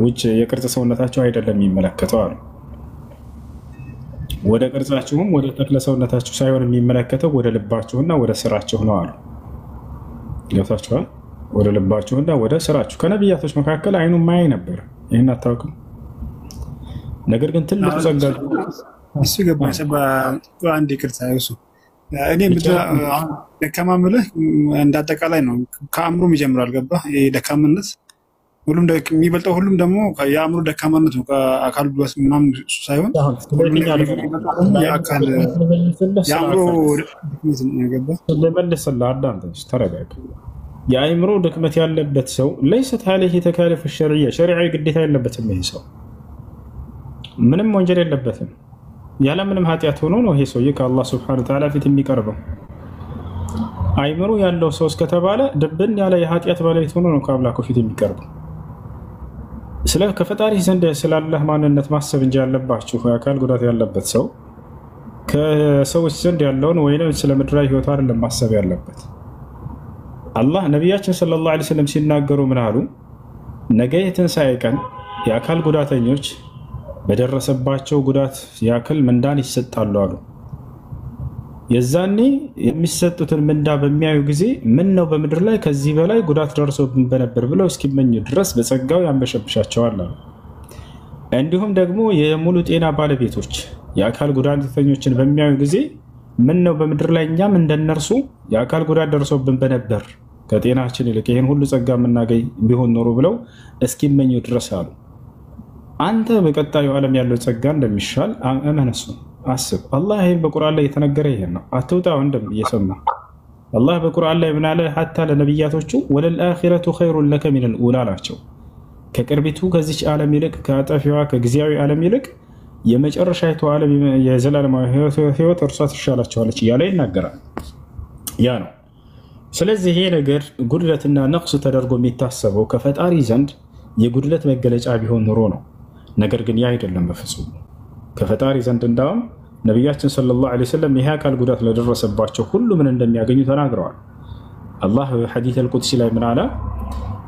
ውጭ የቅርጽ ሰውነታቸው አይደለም የሚመለከተው አሉ። ወደ ቅርጻችሁም ወደ ተክለ ሰውነታችሁ ሳይሆን የሚመለከተው ወደ ልባችሁና ወደ ስራችሁ ነው አሉ። ገብታችኋል? ወደ ልባችሁና ወደ ስራችሁ። ከነቢያቶች መካከል አይኑ ማያይ ነበር። ይህን አታውቅም? ነገር ግን ትልቁ ጸጋ እሱ ገባኝ። አንድ ይቅርታ እሱ እኔ ደካማ ምልህ እንዳጠቃላይ ነው። ከአእምሮም ይጀምራል። ገባህ? ደካምነት ሁሉም የሚበልጠው ሁሉም ደግሞ የአእምሮ ደካማነት ነው። ከአካል ጉዳት ምናምን ሳይሆን የአካል የአእምሮ ለመለሰላ አዳምጠኝ፣ ተረጋጋ። የአእምሮ ድክመት ያለበት ሰው ለይሰት ዐለይሂ ተካሊፍ ሸርዕያ ሸሪዓዊ ግዴታ የለበትም። ይሄ ሰው ምንም ወንጀል የለበትም። ያለምንም ኃጢአት ሆኖ ነው ይሄ ሰውዬ ከአላህ ሱብሓነሁ ወተዓላ ፊት የሚቀርበው። አእምሮ ያለው ሰው እስከተባለ ድብን ያለ የኃጢአት ባለቤት ሆኖ ነው ከአምላኩ ፊት የሚቀርበው። ስለ ከፈጣሪ ዘንድ ስላለህ ማንነት ማሰብ እንጂ ያለባችሁ የአካል ጉዳት ያለበት ሰው ከሰዎች ዘንድ ያለውን ወይንም ስለ ምድራዊ ህይወት አይደለም ማሰብ ያለበት። አላህ ነቢያችን ሰለላሁ ዐለይሂ ወሰለም ሲናገሩ ምን አሉ? ነገ የትንሣኤ ቀን የአካል ጉዳተኞች በደረሰባቸው ጉዳት ያክል ምንዳን ይሰጣሉ አሉ። የዛኔ የሚሰጡትን ምንዳ በሚያዩ ጊዜ ምን ነው በምድር ላይ ከዚህ በላይ ጉዳት ደርሶብን በነበር ብለው እስኪመኙ ድረስ በጸጋው ያንበሸብሻቸዋል አሉ። እንዲሁም ደግሞ የሙሉ ጤና ባለቤቶች የአካል ጉዳተኞችን በሚያዩ ጊዜ ምን ነው በምድር ላይ እኛም እንደነርሱ የአካል ጉዳት ደርሶብን በነበር ከጤናችን ይልቅ ይህን ሁሉ ጸጋ የምናገኝ ቢሆን ኖሮ ብለው እስኪመኙ ድረስ አሉ። አንተ በቀጣዩ ዓለም ያለው ጸጋ እንደሚሻል እመነሱ፣ አስብ። አላህ ይህን በቁርአን ላይ የተነገረ ይሄን ነው። አትውጣ ወንድም እየሰማ አላህ በቁርአን ላይ ምን አለ? ሐታ ለነቢያቶቹ ወለልአኺረቱ ኸይሩን ለከ ሚነል ኡላ ናቸው። ከቅርቢቱ ከዚች ዓለም ይልቅ ከአጠፊዋ ከጊዜያዊ ዓለም ይልቅ የመጨረሻይቱ ዓለም የዘላለማዊ ህይወት እርሷ ትሻላቸዋለች እያለ ይናገራል። ያ ነው። ስለዚህ ይሄ ነገር ጉድለትና ነቅስ ተደርጎ የሚታሰበው ከፈጣሪ ዘንድ የጉድለት መገለጫ ቢሆን ኑሮ ነው። ነገር ግን ያ አይደለም በፍጹም። ከፈጣሪ ዘንድ እንዳውም ነቢያችን ሰለላሁ ዐለይሂ ወሰለም ይሄ አካል ጉዳት ለደረሰባቸው ሁሉ ምን እንደሚያገኙ ተናግረዋል። አላህ ሐዲስ አልቁድሲ ላይ ምን አለ?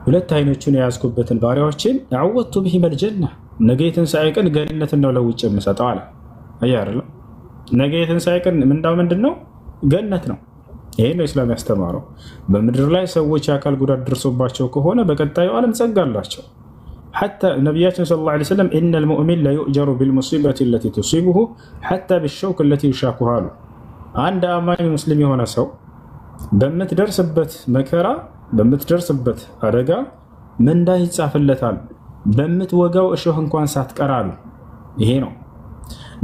ሁለት አይኖቹን የያዝኩበትን ባሪያዎችን አወጥቱ ቢሂመል ጀና፣ ነገ የትንሣኤ ቀን ገነትን ነው ለውጭ የምሰጠው አለ። አያ አይደለም? ነገ የትንሣኤ ቀን ምንዳው ምንድነው? ገነት ነው። ይሄ ነው እስላም ያስተማረው። በምድር ላይ ሰዎች የአካል ጉዳት ደርሶባቸው ከሆነ በቀጣዩ ዓለም ጸጋ አላቸው። حتى ነቢያችን ሰለላሁ ዐለይሂ ወሰለም إن المؤمن لا يؤجر بالمصيبة التي تصيبه حتى بالشوك التي يشاكها አሉ። አንድ አማኝ ሙስሊም የሆነ ሰው በምትደርስበት መከራ በምትደርስበት አደጋ ምንዳ ይጻፍለታል፣ በምትወጋው እሾህ እንኳን ሳትቀራሉ። ይሄ ነው።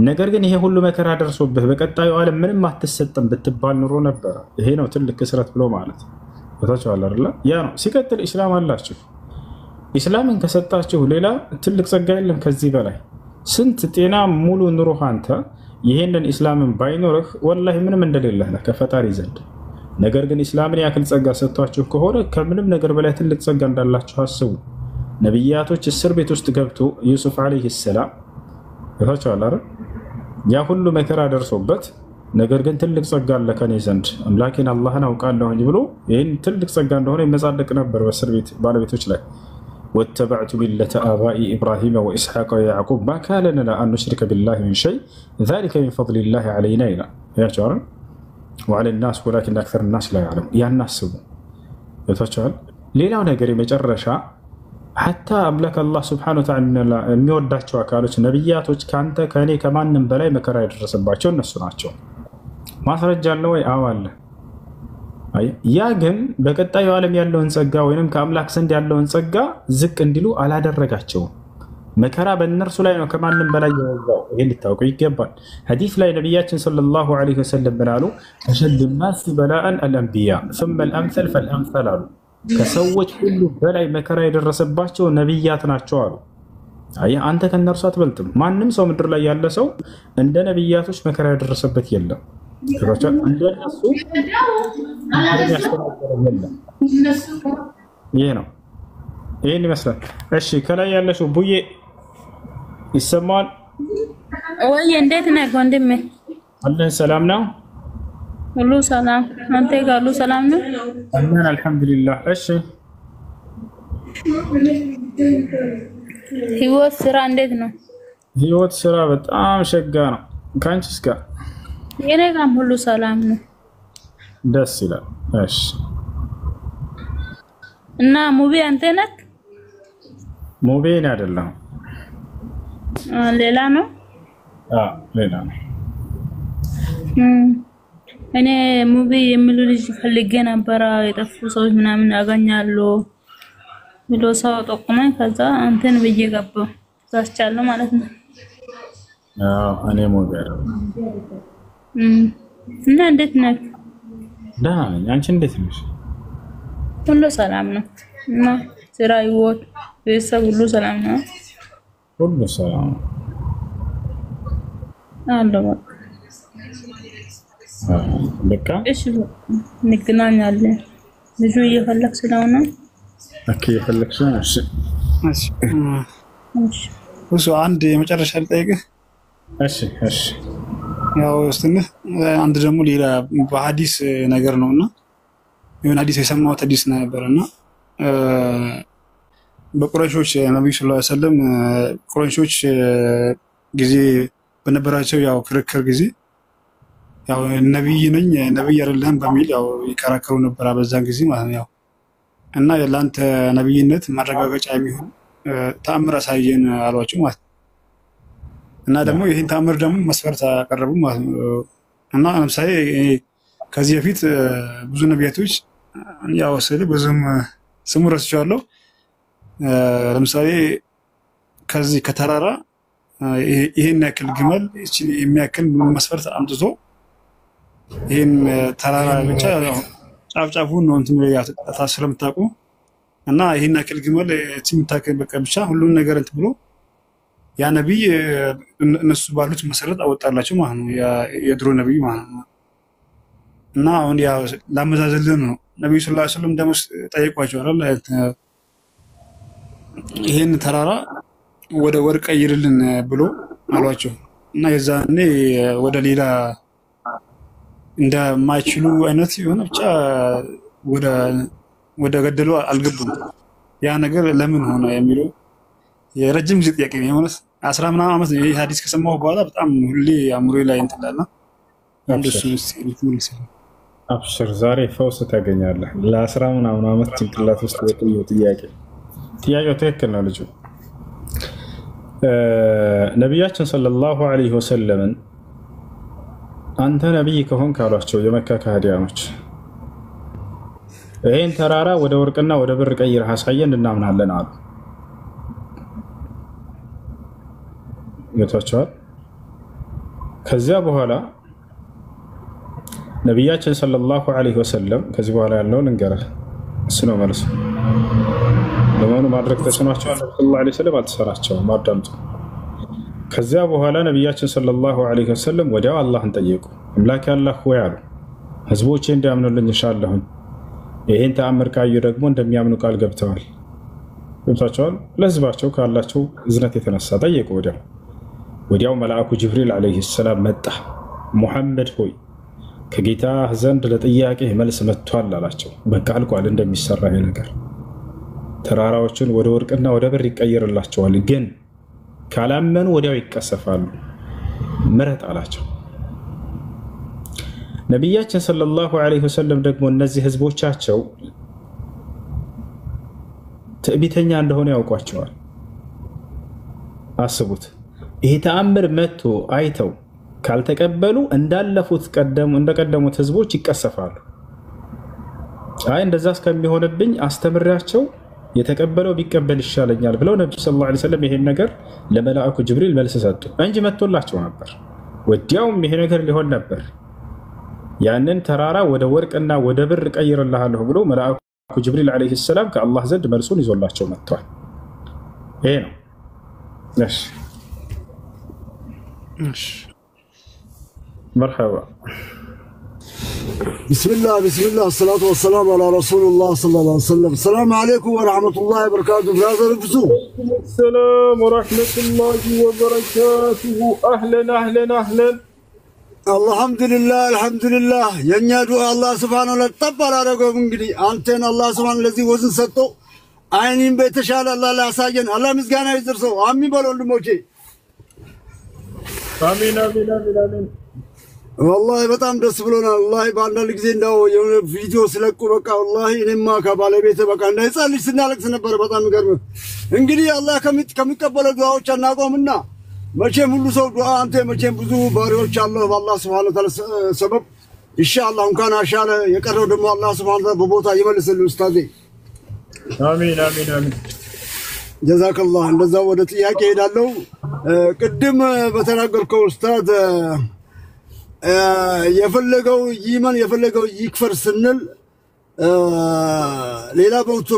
ነገር ግን ይሄ ሁሉ መከራ ደርሶብህ በቀጣዩ ዓለም ምንም አትሰጥም ብትባል ኑሮ ነበረ። ይሄ ነው ትልቅ ክስረት ብሎ ማለት ወታቻለ አይደል? ያ ነው። ሲቀጥል ኢስላም አላችሁ። ኢስላምን ከሰጣችሁ ሌላ ትልቅ ጸጋ የለም ከዚህ በላይ። ስንት ጤና ሙሉ ኑሮህ አንተ ይሄንን ኢስላምን ባይኖርህ ወላሂ ምንም እንደሌለህ ነህ ከፈጣሪ ዘንድ። ነገር ግን ኢስላምን ያክል ጸጋ ሰጥቷችሁ ከሆነ ከምንም ነገር በላይ ትልቅ ጸጋ እንዳላችሁ አስቡ። ነቢያቶች እስር ቤት ውስጥ ገብቶ ዩሱፍ አለይሂ ሰላም ወታቻለ አይደል? ያ ሁሉ መከራ ደርሶበት ነገር ግን ትልቅ ጸጋ አለ ከኔ ዘንድ አምላኬን አላህን አውቃለሁኝ ብሎ ይህን ትልቅ ጸጋ እንደሆነ ይመጻደቅ ነበር በእስር ቤት ባለቤቶች ላይ። ወተበዕቱ ሚለተ አባኢ ኢብራሂም ወኢስሐቅ ወያዕቁብ ማ ካነ ለና አን ኑሽሪከ ቢላሂ ሚን ሸይ ዛሊከ ሚን ፈድሊላሂ ዐለይና ይላል። ያቸዋል ወዐለ ናስ ወላኪን አክሰረ ናስ ላ ያዕለሙን። ያን አስቡ። ሌላው ነገር የመጨረሻ حتى أملك الله سبحانه وتعالى የሚወዳቸው አካሎች ነብያቶች ካንተ ከኔ ከማንም በላይ መከራ ያደረሰባቸው እነሱ ናቸው። ማስረጃ አለ ወይ? አዎ አለ። ያ ግን በቀጣዩ ዓለም ያለውን ጸጋ ወይንም ከአምላክ ዘንድ ያለውን ጸጋ ዝቅ እንዲሉ አላደረጋቸውም። መከራ በእነርሱ ላይ ነው ከማንም በላይ የወዛው። ይሄን ልታውቁ ይገባል። ሐዲስ ላይ ነብያችን ሰለላሁ ዐለይሂ ወሰለም ብለዋል፣ አሸድ الناس بلاء الانبياء ثم الامثل فالامثل አሉ። ከሰዎች ሁሉ በላይ መከራ የደረሰባቸው ነብያት ናቸው አሉ። አንተ ከነርሱ አትበልጥም። ማንም ሰው ምድር ላይ ያለ ሰው እንደ ነብያቶች መከራ ያደረሰበት የለም። እንደነሱ ይሄ ነው። ይሄን ይመስላል። እሺ ከላይ ያለሽው ቡዬ ይሰማል ወይ? እንዴት ነህ ወንድሜ? አላህ ሰላም ነው። ሁሉ ሰላም። አንተ ጋር ሁሉ ሰላም ነው? አሜን አልሐምዱሊላህ። እሺ ህይወት ስራ እንዴት ነው? ህይወት ስራ በጣም ሸጋ ነው። ካንቺስ ጋር? የኔ ጋርም ሁሉ ሰላም ነው። ደስ ይላል። እሺ እና ሙቢ አንተ ነህ? ሙቢ ነው አይደለም? ሌላ ነው? ሌላ ነው። እኔ ሙቢ የሚሉ ልጅ ፈልጌ ነበር። የጠፉ ሰዎች ምናምን ያገኛለሁ ብሎ ሰው ጠቁመኝ። ከዛ አንተን ብዬ ገባሁ። ዛስቻለሁ ማለት ነው። እኔ ሙቢ አይደለም። እና እንዴት ነህ? ደህና ነኝ። አንቺ እንዴት ነሽ? ሁሉ ሰላም ነው። እና ስራ ህይወት ቤተሰብ ሁሉ ሰላም ነው? ሁሉ ሰላም ነው። አለው በቃ እሺ እንገናኛለን። ልጁ እየፈለክ ስለሆነ እየፈለክሽ ነው? እሺ እሱ አንድ የመጨረሻ ልጠይቅህ። እሺ ያው ስትንህ አንድ ደግሞ ሌላ በሐዲስ ነገር ነውና የሆነ ሐዲስ የሰማሁት ሐዲስ ነበርና በቁረይሾች ነብዩ ሰለላሁ ዐለይሂ ወሰለም ቁረይሾች ጊዜ በነበራቸው ያው ክርክር ጊዜ ያው ነብይ ነኝ ነብይ አይደለም በሚል ያው ይከራከሩ ነበር በዛን ጊዜ ማለት ነው። ያው እና ለአንተ ነብይነት ማረጋገጫ የሚሆን ተአምር አሳየን አሏቸው ማለት ነው። እና ደግሞ ይሄን ተአምር ደግሞ መስፈርት አቀረቡ ማለት ነው። እና ለምሳሌ ከዚህ በፊት ብዙ ነብያቶች ያው ብዙም ስሙ ረስቻለሁ። ለምሳሌ ከዚህ ከተራራ ይሄን ያክል ግመል የሚያክል መስፈርት አምጥቶ ይሄን ተራራ ብቻ ጫፍጫፉን ነው እንትን ስለምታውቁ እና ይሄን ያክል ግመል የምታክል በቃ ብቻ ሁሉን ነገር እንትን ብሎ ያ ነብይ እነሱ ባሉት መሰረት አወጣላቸው ማለት ነው። የድሮ ነብይ ማለት ነው። እና አሁን ያው ላመዛዘልን ነው ነብዩ ሰለላሁ ዐለይሂ ወሰለም ደግሞ ጠይቋቸው አይደል ይሄን ተራራ ወደ ወርቅ ቀይርልን ብሎ አሏቸው። እና የዛኔ ወደ ሌላ እንደማይችሉ አይነት የሆነ ብቻ ወደ ገደሉ አልገቡም። ያ ነገር ለምን ሆነ የሚለው የረጅም ጊዜ ጥያቄ ነው። የሆነስ 10 ምናምን ዓመት ይሄ ሐዲስ ከሰማሁ በኋላ በጣም ሁሌ አእምሮዬ ላይ እንትላልና አንዱስ ነው። አብሽር ዛሬ ፈውስ ታገኛለህ። ለ10 ምናምን ዓመት ጭንቅላት ውስጥ የቆየው ጥያቄው ትክክል ነው። ልጁ ነብያችን ሰለላሁ ዐለይሂ ወሰለም አንተ ነብይ ከሆንክ አሏቸው የመካ ካህዲያኖች ይሄን ተራራ ወደ ወርቅና ወደ ብር ቀይረህ አሳየን እናምናለን አሉ። ይታቻል። ከዚያ በኋላ ነብያችን ሰለላሁ ዐለይሂ ወሰለም ከዚህ በኋላ ያለውን እንገረህ እሱ ነው መልሱ። ለማኑ ማድረግ ተስኗቸው ሰለላሁ ዐለይሂ ወሰለም አልተሰራቸውም። አዳምጡ። ከዚያ በኋላ ነብያችን ሰለላሁ ዐለይሂ ወሰለም ወዲያው አላህን ጠየቁ። አምላክ ያላህ ሆይ አሉ ህዝቦቼ እንዲያምኑልኝ ኢንሻአላህ ይሄን ተአምር ካዩ ደግሞ እንደሚያምኑ ቃል ገብተዋል። ገብታቸዋል። ለህዝባቸው ካላቸው እዝነት የተነሳ ጠየቁ። ወዲያው መልአኩ ጅብሪል ዐለይሂ ሰላም መጣ። ሙሐመድ ሆይ ከጌታ ዘንድ ለጥያቄ መልስ መጥቷል አላቸው። በቃ አልቋል እንደሚሰራ ይሄ ነገር ተራራዎችን ወደ ወርቅና ወደ ብር ይቀየርላቸዋል። ግን ካላመኑ ወዲያው ይቀሰፋሉ። ምረጥ አላቸው። ነብያችን ሰለላሁ ዐለይሂ ወሰለም ደግሞ እነዚህ ህዝቦቻቸው ትዕቢተኛ እንደሆነ ያውቋቸዋል። አስቡት። ይሄ ተአምር መጥቶ አይተው ካልተቀበሉ እንዳለፉት እንደቀደሙት ህዝቦች ይቀሰፋሉ። አይ እንደዛ እስከሚሆንብኝ አስተምሪያቸው የተቀበለው ቢቀበል ይሻለኛል ብለው ነብዩ ሰለላሁ ዐለይሂ ወሰለም ይሄን ነገር ለመላእኩ ጅብሪል መልስ ሰጡ እንጂ መጥቶላቸው ነበር። ወዲያውም ይሄ ነገር ሊሆን ነበር። ያንን ተራራ ወደ ወርቅና ወደ ብር ቀይርልሃለሁ ብሎ መላእኩ ጅብሪል ዐለይሂ ሰላም ከአላህ ዘንድ መልሱን ይዞላቸው መጥቷል። ይሄ ነው። እሺ مرحبا. بسم الله الصلاة والسلام على رسول الله صلى الله عليه وسلم. السلام عليكم ورحمة الله وبركاته. هذا رفسو. السلام ورحمة الله وبركاته. أهلا. الحمد لله ينيا دعاء الله سبحانه وتعالى تبارك عليكم انجدي انتن الله سبحانه الذي وزن سطو عينين بيتشال الله لا ساجن الله مسغانا يزرسو امين بلو وندموچي آمين. والله በጣም ደስ ብሎናል። والله በአንዳንድ ጊዜ እንዳው የሆነ ቪዲዮ ስለቁ በቃ والله እኔማ ከባለቤቴ በቃ እንደ ህፃን ልጅ ስናለቅስ ነበር። በጣም ይገርም። እንግዲህ አላህ ከሚቀበለው ዱዓዎች አናቆምና መቼም ሁሉ ሰው ዱዓ አንተ መቼም ብዙ ባሪዎች አለው በአላህ Subhanahu Wa Ta'ala ሰበብ ኢንሻአላህ እንኳን አሻለ የቀረው ደግሞ አላህ Subhanahu Wa Ta'ala በቦታ ይመልስልህ ኡስታዜ። አሚን። ጀዛከላህ። እንደዛ ወደ ጥያቄ ሄዳለሁ። ቅድም በተናገርከው ኡስታዝ የፈለገው ይመን የፈለገው ይክፈር ስንል ሌላ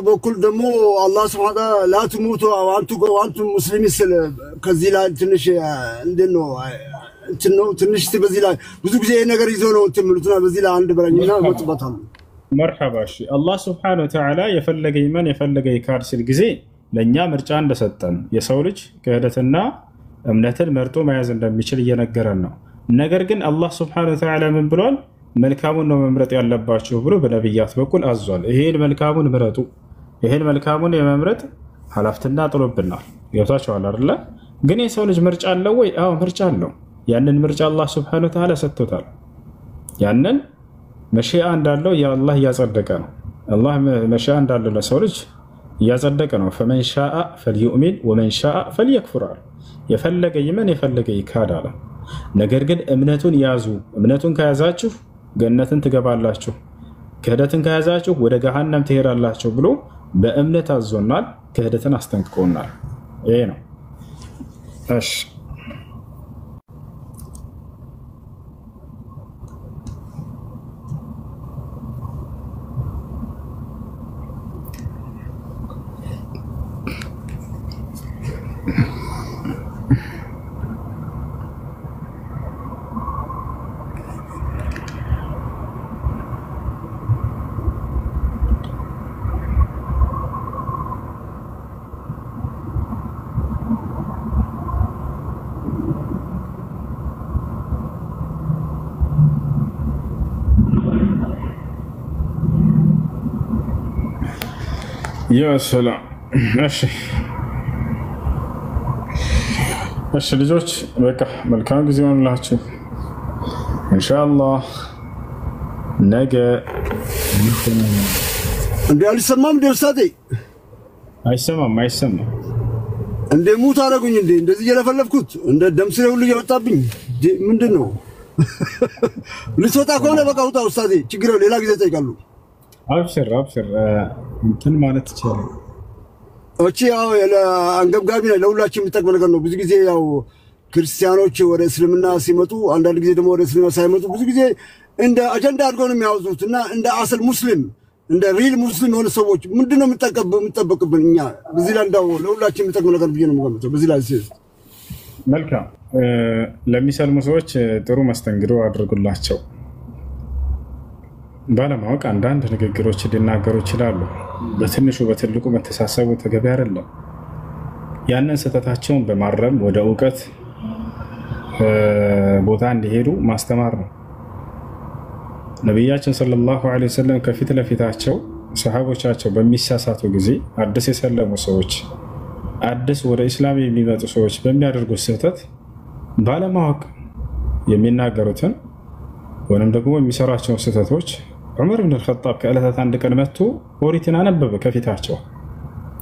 በኩል ደግሞ አላህ Subhanahu Wa Ta'ala لا تموتوا وانتم مسلمين ከዚህ ላይ ትንሽ እንደነው ትንሽ በዚህ ላይ ብዙ ጊዜ ነገር ይዞ ነው እንትምሉትና በዚህ ላይ አንድ በረኝና ወጥበታል። مرحبا. እሺ አላህ Subhanahu Wa Ta'ala የፈለገ ይመን የፈለገ ይካድ ሲል ጊዜ ለኛ ምርጫ እንደሰጠን የሰው ልጅ ክህደትና እምነትን መርጦ መያዝ እንደሚችል እየነገረን ነው። ነገር ግን አላህ Subhanahu Wa Ta'ala ምን ብሏል? መልካሙን ነው መምረጥ ያለባችሁ ብሎ በነብያት በኩል አዟል። ይሄን መልካሙን ምረጡ። ይሄን መልካሙን የመምረጥ ኃላፊነትና ጥሎብናል። ገብታችኋል አይደል? ግን የሰው ልጅ ምርጫ አለው ወይ? አዎ ምርጫ አለው። ያንን ምርጫ አላህ Subhanahu Wa Ta'ala ሰጥቶታል። ያንን መሺአ እንዳለው ያአላህ ያጸደቀ ነው። አላህ መሺአ እንዳለው ለሰው ልጅ ያጸደቀ ነው። فمن شاء فليؤمن ومن شاء فليكفر የፈለገ ይመን የፈለገ ይካድ አለ። ነገር ግን እምነቱን ያዙ። እምነቱን ከያዛችሁ ገነትን ትገባላችሁ፣ ክህደትን ከያዛችሁ ወደ ገሃነም ትሄዳላችሁ ብሎ በእምነት አዞናል፣ ክህደትን አስጠንቅቆናል። ይሄ ነው። እሺ يا سلام. እሺ ልጆች በቃ መልካም ጊዜ ሆነላችሁ። ኢንሻአላህ ነገ እንዴ አልሰማም እንዴ ኡስታዴ? አይሰማም እንዴ ሙት አደረጉኝ እንዴ እንደዚህ እየለፈለፍኩት እንደ ደምስሬ ሁሉ እየወጣብኝ ምንድነው? ልትወጣ ከሆነ በቃ ውጣ ኡስታዴ፣ ችግር የለም ሌላ ጊዜ እጠይቃለሁ። አብሽር እንትን ማለት ይችላል። እቺ ያው አንገብጋቢ ነው፣ ለሁላችንም የሚጠቅም ነገር ነው። ብዙ ጊዜ ያው ክርስቲያኖች ወደ እስልምና ሲመጡ አንዳንድ ጊዜ ደግሞ ወደ እስልምና ሳይመጡ ብዙ ጊዜ እንደ አጀንዳ አድርገው ነው የሚያወጡት እና እንደ አሰል ሙስሊም እንደ ሪል ሙስሊም የሆነ ሰዎች ምንድነው የሚጠበቅብን እኛ በዚህ ላይ እንዳው ለሁላችንም የሚጠቅም ነገር ብዬ ነው የምገምተው። በዚህ ላይ መልካም ለሚሰልሙ ሰዎች ጥሩ መስተንግዶ አድርጉላቸው። ባለማወቅ አንዳንድ ንግግሮች ሊናገሩ ይችላሉ። በትንሹ በትልቁ መተሳሰቡ ተገቢ አይደለም። ያንን ስህተታቸውን በማረም ወደ እውቀት ቦታ እንዲሄዱ ማስተማር ነው። ነቢያችን ሰለላሁ ዐለይሂ ወሰለም ከፊት ለፊታቸው ሰሃቦቻቸው በሚሳሳቱ ጊዜ አዲስ የሰለሙ ሰዎች አዲስ ወደ እስላም የሚመጡ ሰዎች በሚያደርጉት ስህተት ባለማወቅ የሚናገሩትን ወይንም ደግሞ የሚሰራቸውን ስህተቶች ዑመር ብን አልኸጣብ ከዕለታት አንድ ቀን መጥቶ ኦሪትን አነበበ ከፊታቸው።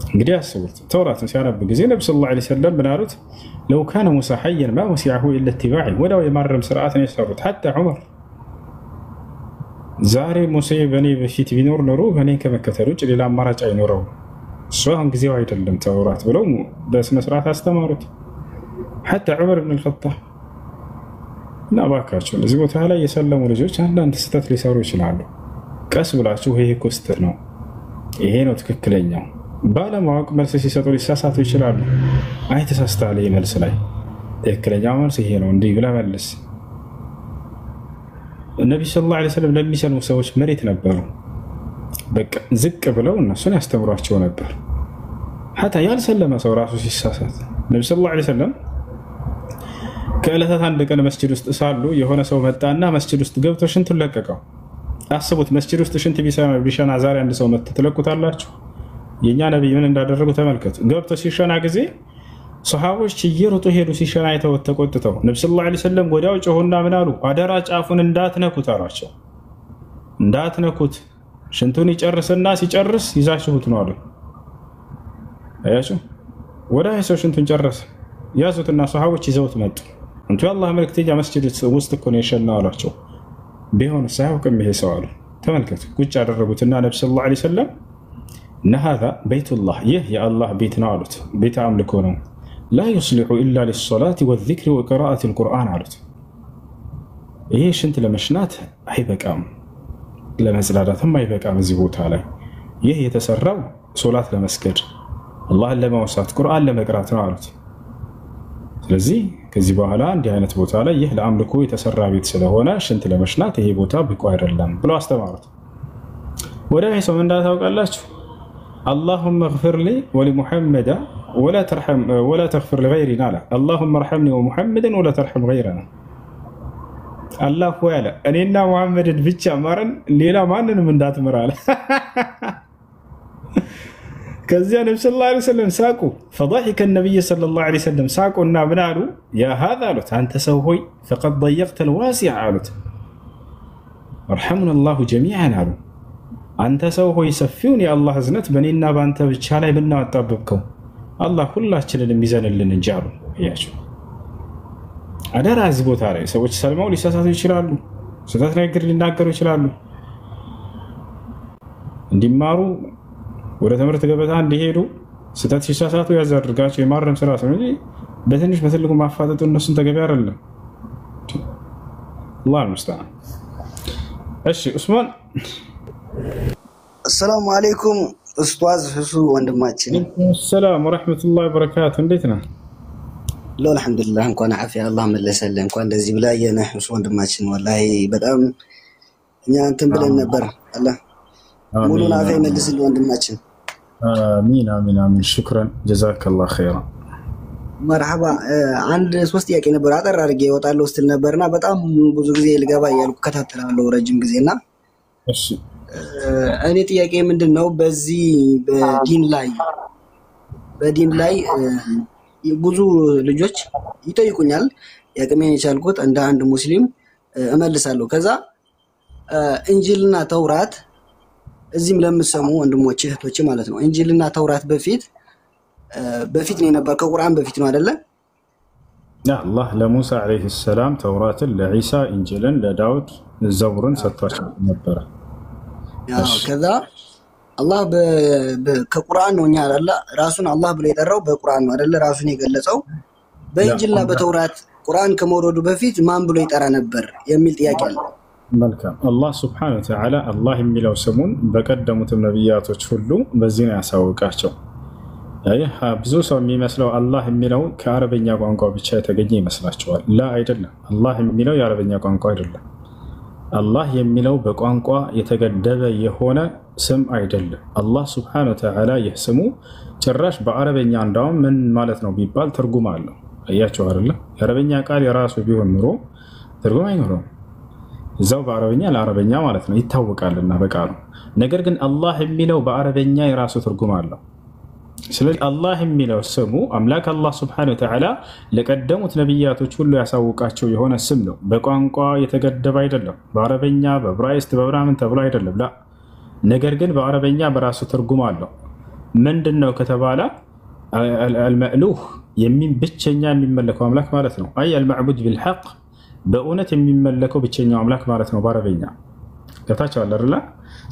እንግዲህ አስቡት ተውራትን ሲያነብ ጊዜ ነብዩ ሰለላሁ ዐለይሂ ወሰለም ምን አሉት? ለው ካነ ሙሳ ሐየን ማ ወሲዐሁ ኢላ ኢትባዒ ወዳው የማረም ስርዓት ነው የሰሩት። ሐታ ዑመር ዛሬ ሙሴ በእኔ በፊት ቢኖር ኖሮ እኔ ከመከተል ውጭ ሌላ አማራጭ አይኖረው፣ እሱ አሁን ጊዜው አይደለም ተውራት ብለው በስነ ስርዓት አስተማሩት። ሐታ ዑመር ብን አልኸጣብ እና እባካችሁ እዚህ ቦታ ላይ የሰለሙ ልጆች አንዳንድ ስህተት ሊሰሩ ይችላሉ። ቀስ ብላችሁ ይሄ እኮ ስህተት ነው፣ ይሄ ነው ትክክለኛው ባለማወቅ መልስ ሲሰጡ ሊሳሳቱ ይችላሉ። አይ ተሳስተሃል፣ ይሄ መልስ ላይ ትክክለኛው መልስ ይሄ ነው እንዲህ ብለህ መልስ። ነብዩ ሰለላሁ ዐለይሂ ወሰለም ለሚሰልሙ ሰዎች መሬት ነበሩ። በቃ ዝቅ ብለው እነሱን ያስተምሯቸው ነበር። ሐታ ያልሰለመ ሰው ራሱ ሲሳሳት ነብዩ ሰለላሁ ዐለይሂ ወሰለም ከዕለታት አንድ ቀን መስጂድ ውስጥ ሳሉ የሆነ ሰው መጣና መስጂድ ውስጥ ገብቶ ሽንቱን ለቀቀው። አስቡት፣ መስጂድ ውስጥ ሽንት ቢሸና ዛሬ አንድ ሰው መጥቶ ትለቁታላችሁ? የኛ ነብይ ምን እንዳደረጉ ተመልከቱ። ገብቶ ሲሸና ጊዜ ሱሐቦች እየሮጡ ሄዱ። ሲሸና አይተው ተቆጥተው ነብዩ ሰለላሁ ዐለይሂ ወሰለም ወዲያው ጮሁና ምን አሉ? አደራ ጫፉን እንዳትነኩት አሏቸው። እንዳትነኩት፣ ሽንቱን ይጨርስና ሲጨርስ ይዛችሁት ነው አሉ። አያችሁ፣ ወዲያው ሰው ሽንቱን ጨረሰ። ያዙትና ሱሐቦች ይዘውት መጡ። እንቱ የአላህ መልእክተኛ መስጂድ ውስጥ እኮ ነው የሸናው አሏቸው። ቢሆን ሳያውቅም ይሄ ሰው አሉ። ተመልከቱ፣ ቁጭ ያደረጉትና ነብዩ ሰለላሁ ዐለይሂ ወሰለም እነ ሀዛ በይቱላህ፣ ይህ የአላህ ቤት ነው አሉት። ቤተ አምልኮ ነው። ላ ዩስሊሑ ኢላ ሊሰላቲ ወዚክሪ ወቅራአት ልቁርአን አሉት። ይሄ ሽንት ለመሽናት አይበቃም፣ ለመጽዳዳትም አይበቃም። እዚህ ቦታ ላይ ይህ የተሰራው ሶላት ለመስገድ አላህን ለማውሳት ቁርአን ለመቅራት ነው አሉት። ስለዚህ ከዚህ በኋላ እንዲህ አይነት ቦታ ላይ ይህ ለአምልኮ የተሰራ ቤት ስለሆነ ሽንት ለመሽናት ይሄ ቦታ ብቁ አይደለም ብለው አስተማሩት። ወደ ይህ ሰው እንዳታውቃላችሁ اللهم اغفر لي ولمحمد ولا تغفر لغيرنا لا اللهم ارحمني ومحمدا ولا ترحم غيرنا الله هو ያለ እኔና መሐመድን ብቻ ማረን ሌላ ማንንም እንዳትምር አለ። ከዚያ ነብዩ ሰለላሁ ዐለይሂ ወሰለም ሳቁ። فضحك النبي صلى الله عليه وسلم ሳቁና ምን አሉ? يا هذا አሉት፣ አንተ ሰው ሆይ فقد ضيقت الواسع አሉት። ارحمنا الله جميعا አሉ። አንተ ሰው ሆይ ሰፊውን የአላህ እዝነት በእኔና በአንተ ብቻ ላይ ብናጣብብከው አላህ ሁላችንን ይዘንልን እንጂ አሉ። እያቸው አደራ እዚህ ቦታ ላይ ሰዎች ሰልመው ሊሳሳቱ ይችላሉ፣ ስህተት ነገር ሊናገሩ ይችላሉ። እንዲማሩ ወደ ትምህርት ገበታ እንዲሄዱ ስህተት ሲሳሳቱ ያዛድርጋቸው የማረም ስራ ነው እንጂ በትንሽ በትልቁ ማፋጠጡ እነሱን ተገቢ አይደለም። አላህ ይመስገን። እሺ ዑስማን السلام عليكم استاذ حسو ወንድማችን። ሰላም ወራህመቱላሂ ወበረካቱ። እንዴት ነህ? ለው አልহামዱሊላህ እንኳን አፊያ አላህ መለሰልህ። እንኳን እንደዚህ ብላ የነህ ሁሱ ወንድማችን። ወላሂ በጣም እኛ እንትን ብለን ነበር። አላህ ሙሉን አፊያ ይመልስልህ ወንድማችን። አሚን አሚን አሚን። ሽክራን ጀዛከላህ ኸይራ። መርሐባ። አንድ ሶስት ጥያቄ ነበር አጠር አድርጌ እወጣለሁ ስትል ነበርና በጣም ብዙ ጊዜ ልገባ እያልኩ ከታተላለሁ ረጅም ጊዜና እሺ እኔ ጥያቄ ምንድነው በዚህ በዲን ላይ ብዙ ልጆች ይጠይቁኛል። ያቅሜን የቻልኩት እንደ አንድ ሙስሊም እመልሳለሁ። ከዛ እንጂልና ተውራት እዚህም ለምሰሙ ወንድሞች እህቶች ማለት ነው እንጂልና ተውራት በፊት ነው የነበር፣ ከቁርአን በፊት ነው አይደለ? አላህ ለሙሳ አለይሂ ሰላም ተውራትን፣ ለዒሳ እንጂልን፣ ለዳውድ ዘቡርን ሰጥቷቸው ነበር። ከዛ አላህ ከቁርአን ነው አይደለ? ራሱን አላህ ብሎ የጠራው በቁርአን ነው አይደለ? ራሱን የገለጸው በእንጂልና በተውራት ቁርአን ከመውረዱ በፊት ማን ብሎ ይጠራ ነበር የሚል ጥያቄ አለ። መልካም። አላህ ሱብሓነሁ ወተዓላ አላህ የሚለው ስሙን በቀደሙትም ነብያቶች ሁሉ በዚህ ነው ያሳወቃቸው። ብዙ ሰው የሚመስለው አላህ የሚለው ከአረበኛ ቋንቋ ብቻ የተገኘ ይመስላችኋል። ላ አይደለም። አላህ የሚለው የአረበኛ ቋንቋ አይደለም። አላህ የሚለው በቋንቋ የተገደበ የሆነ ስም አይደለም። አላህ ሱብሓነሁ ወተዓላ ይህ ስሙ ጭራሽ በአረበኛ እንዳውም ምን ማለት ነው ቢባል ትርጉም አለው። አያችሁ አይደለ? የአረበኛ ቃል የራሱ ቢሆን ኑሮ ትርጉም አይኖረውም። እዛው በአረበኛ ለአረበኛ ማለት ነው ይታወቃልና በቃሉ። ነገር ግን አላህ የሚለው በአረበኛ የራሱ ትርጉም አለው። ስለዚህ አላህ የሚለው ስሙ አምላክ አላህ ሱብሓነሁ ወተዓላ ለቀደሙት ነብያቶች ሁሉ ያሳውቃቸው የሆነ ስም ነው። በቋንቋ የተገደበ አይደለም። በአረበኛ በዕብራይስጥ በምናምን ተብሎ አይደለም። ላ ነገር ግን በአረበኛ በራሱ ትርጉም አለው። ምንድነው ከተባለ المألوه يمين بتشنيا የሚመለከው አምላክ ማለት ነው አይ المعبود بالحق በእውነት የሚመለከው ብቸኛው አምላክ ማለት ነው ባረበኛ ከታቻለ አይደል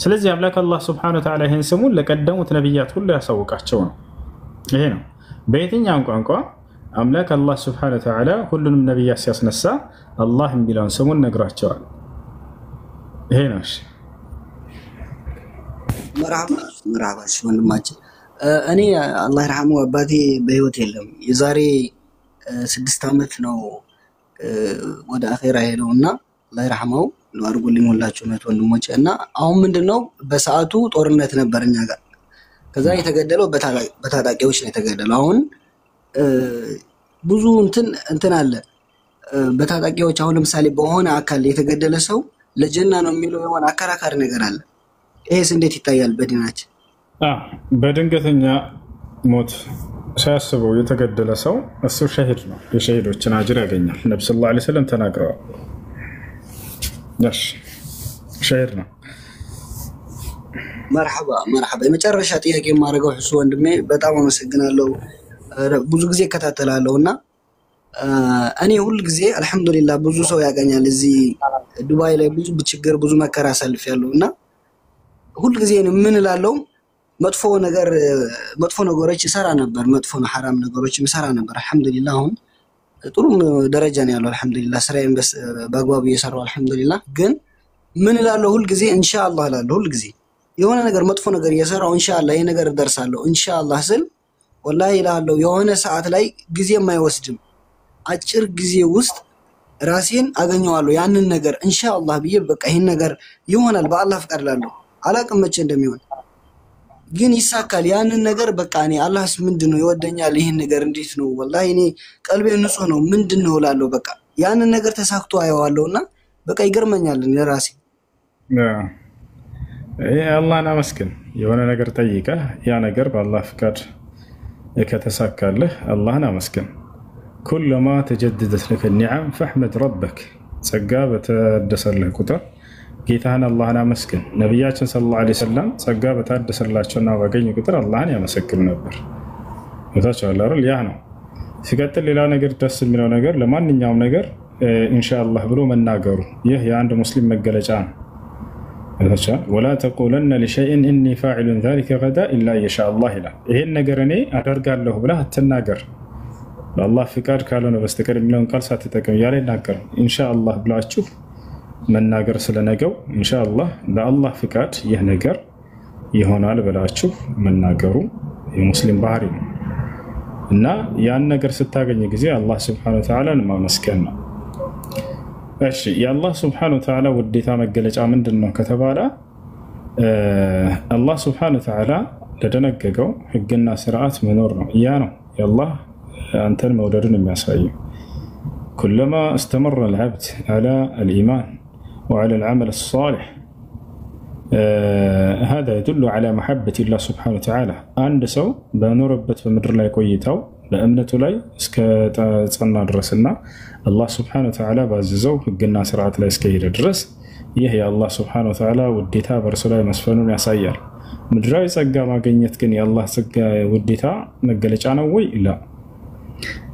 ስለዚህ አምላክ አላህ Subhanahu Wa Ta'ala ይሄን ስሙን ለቀደሙት ነብያት ሁሉ ያሳውቃቸው ነው ይሄ ነው በየትኛው ቋንቋ አምላክ አላህ Subhanahu Wa Ta'ala ሁሉንም ነብያት ሲያስነሳ አላህ የሚለውን ስሙን ነግራቸዋል ይሄ ነው መርሐባ ወንድማችን እኔ አላህ ይርሐመው አባቴ በህይወት የለም የዛሬ 6 አመት ነው ወደ አኺራ ሄደውና አላህ ይርሐመው ነው አድርጉልኝ ሁላችሁ ወንድሞቼ እና አሁን ምንድነው በሰዓቱ ጦርነት ነበርኛ ጋር ከዛ የተገደለው በታጣቂዎች ነው የተገደለው አሁን ብዙ እንትን አለ በታጣቂዎች አሁን ለምሳሌ በሆነ አካል የተገደለ ሰው ለጀና ነው የሚለው የሆነ አከራካሪ ነገር አለ ይሄስ እንዴት ይታያል በዲናችን በድንገተኛ ሞት ሳያስበው የተገደለ ሰው እሱ ሸሂድ ነው የሸሂዶችን አጅር ያገኛል ነብዩ ሰለላሁ ዐለይሂ ወሰለም ተናግረዋል ሸሂድ ነው መርሐባ የመጨረሻ ጥያቄ የማደርገው እሱ ወንድሜ በጣም አመሰግናለሁ ብዙ ጊዜ እከታተላለሁና እኔ ሁሉ ጊዜ አልহামዱሊላህ ብዙ ሰው ያገኛል እዚህ ዱባይ ላይ ብዙ ችግር ብዙ መከራ አሳልፌያለሁና ሁሉ ጊዜ ምን እላለሁ መጥፎ ነገሮች ይሰራ ነበር መጥፎ ሐራም ነገሮች ይሰራ ነበር አልহামዱሊላህ አሁን ጥሩ ደረጃ ነው ያለው አልহামዱሊላህ ስራዬን በአግባቡ እየሰራው አልহামዱሊላህ ግን ምን እላለሁ ሁሉ ጊዜ ኢንሻአላህ እላለሁ ሁሉ ጊዜ የሆነ ነገር መጥፎ ነገር እየሰራው ኢንሻአላህ ይሄ ነገር ደርሳለሁ ኢንሻአላህ ስል ወላሂ እላለሁ የሆነ ሰዓት ላይ ጊዜ የማይወስድም አጭር ጊዜ ውስጥ ራሴን አገኘዋለሁ ያንን ነገር ኢንሻአላህ ብዬ በቃ ይሄን ነገር ይሆናል በአላህ ፍቃድ እላለሁ አላቅም መቼ እንደሚሆን ግን ይሳካል ያንን ነገር በቃ እኔ አላህስ ምንድነው ይወደኛል ይሄን ነገር እንዴት ነው ወላሂ እኔ ቀልቤ ንጹህ ነው ምንድነው እላለሁ በቃ ያንን ነገር ተሳክቶ አየዋለሁና በቃ ይገርመኛል ለራሴ አላህን አመስግን የሆነ ነገር ጠይቀህ ያ ነገር በአላህ ፍቃድ ከተሳካልህ አላህን አመስግን كلما تجددت لك النعم فاحمد ربك ጸጋ በተደሰለህ ቁጥር ጌታህን አላህን አመስግን ነብያችን ሰለላሁ ዐለይሂ ወሰለም ጸጋ በተደሰላቸውና ባገኙ ቁጥር አላህን ያመሰግኑ ነበር ወታቻለ አይደል ያ ነው ሲቀጥል ሌላ ነገር ደስ የሚለው ነገር ለማንኛውም ነገር ኢንሻአላህ ብሎ መናገሩ ይህ የአንድ ሙስሊም መገለጫ ነው ولا تقولن لشيء اني فاعل ذلك غدا الا ان شاء الله لا ይሄን ነገር እኔ አደርጋለሁ ብለህ አትናገር በአላህ ፍቃድ ካልሆነ በስተቀር የሚለውን ቃል ሳትጠቀም ያለ ይናገር ኢንሻአላህ ብላችሁ መናገር ስለነገው ኢንሻአላህ በአላህ ፍቃድ ይህ ነገር ይሆናል ብላችሁ መናገሩ የሙስሊም ባህሪ ነው እና ያን ነገር ስታገኝ ጊዜ አላህ Subhanahu Wa Ta'ala ማመስገን ነው እሺ የአላህ Subhanahu Wa Ta'ala ውዴታ መገለጫ ምንድነው ከተባለ አላህ Subhanahu Wa Ta'ala ለደነገገው ህግና ስርዓት መኖር ነው ያ ነው የአላህ አንተን መውደድን የሚያሳየው كلما استمر العبد على الإيمان وعلى العمل الصالح هذا يدل على محبة الله سبحانه وتعالى عند سو بنوربت بمدر لا يكويتاو بأمنته لاي اسكتصنا درسنا الله سبحانه وتعالى بعززو حقنا سرعات لا اسكيد درس يهي الله سبحانه وتعالى وديتا برسوله مسفنون يسايال مدراي ጸጋ ማግኘት ግን የአላህ ጸጋ ውዴታ መገለጫ ነው ወይ ላ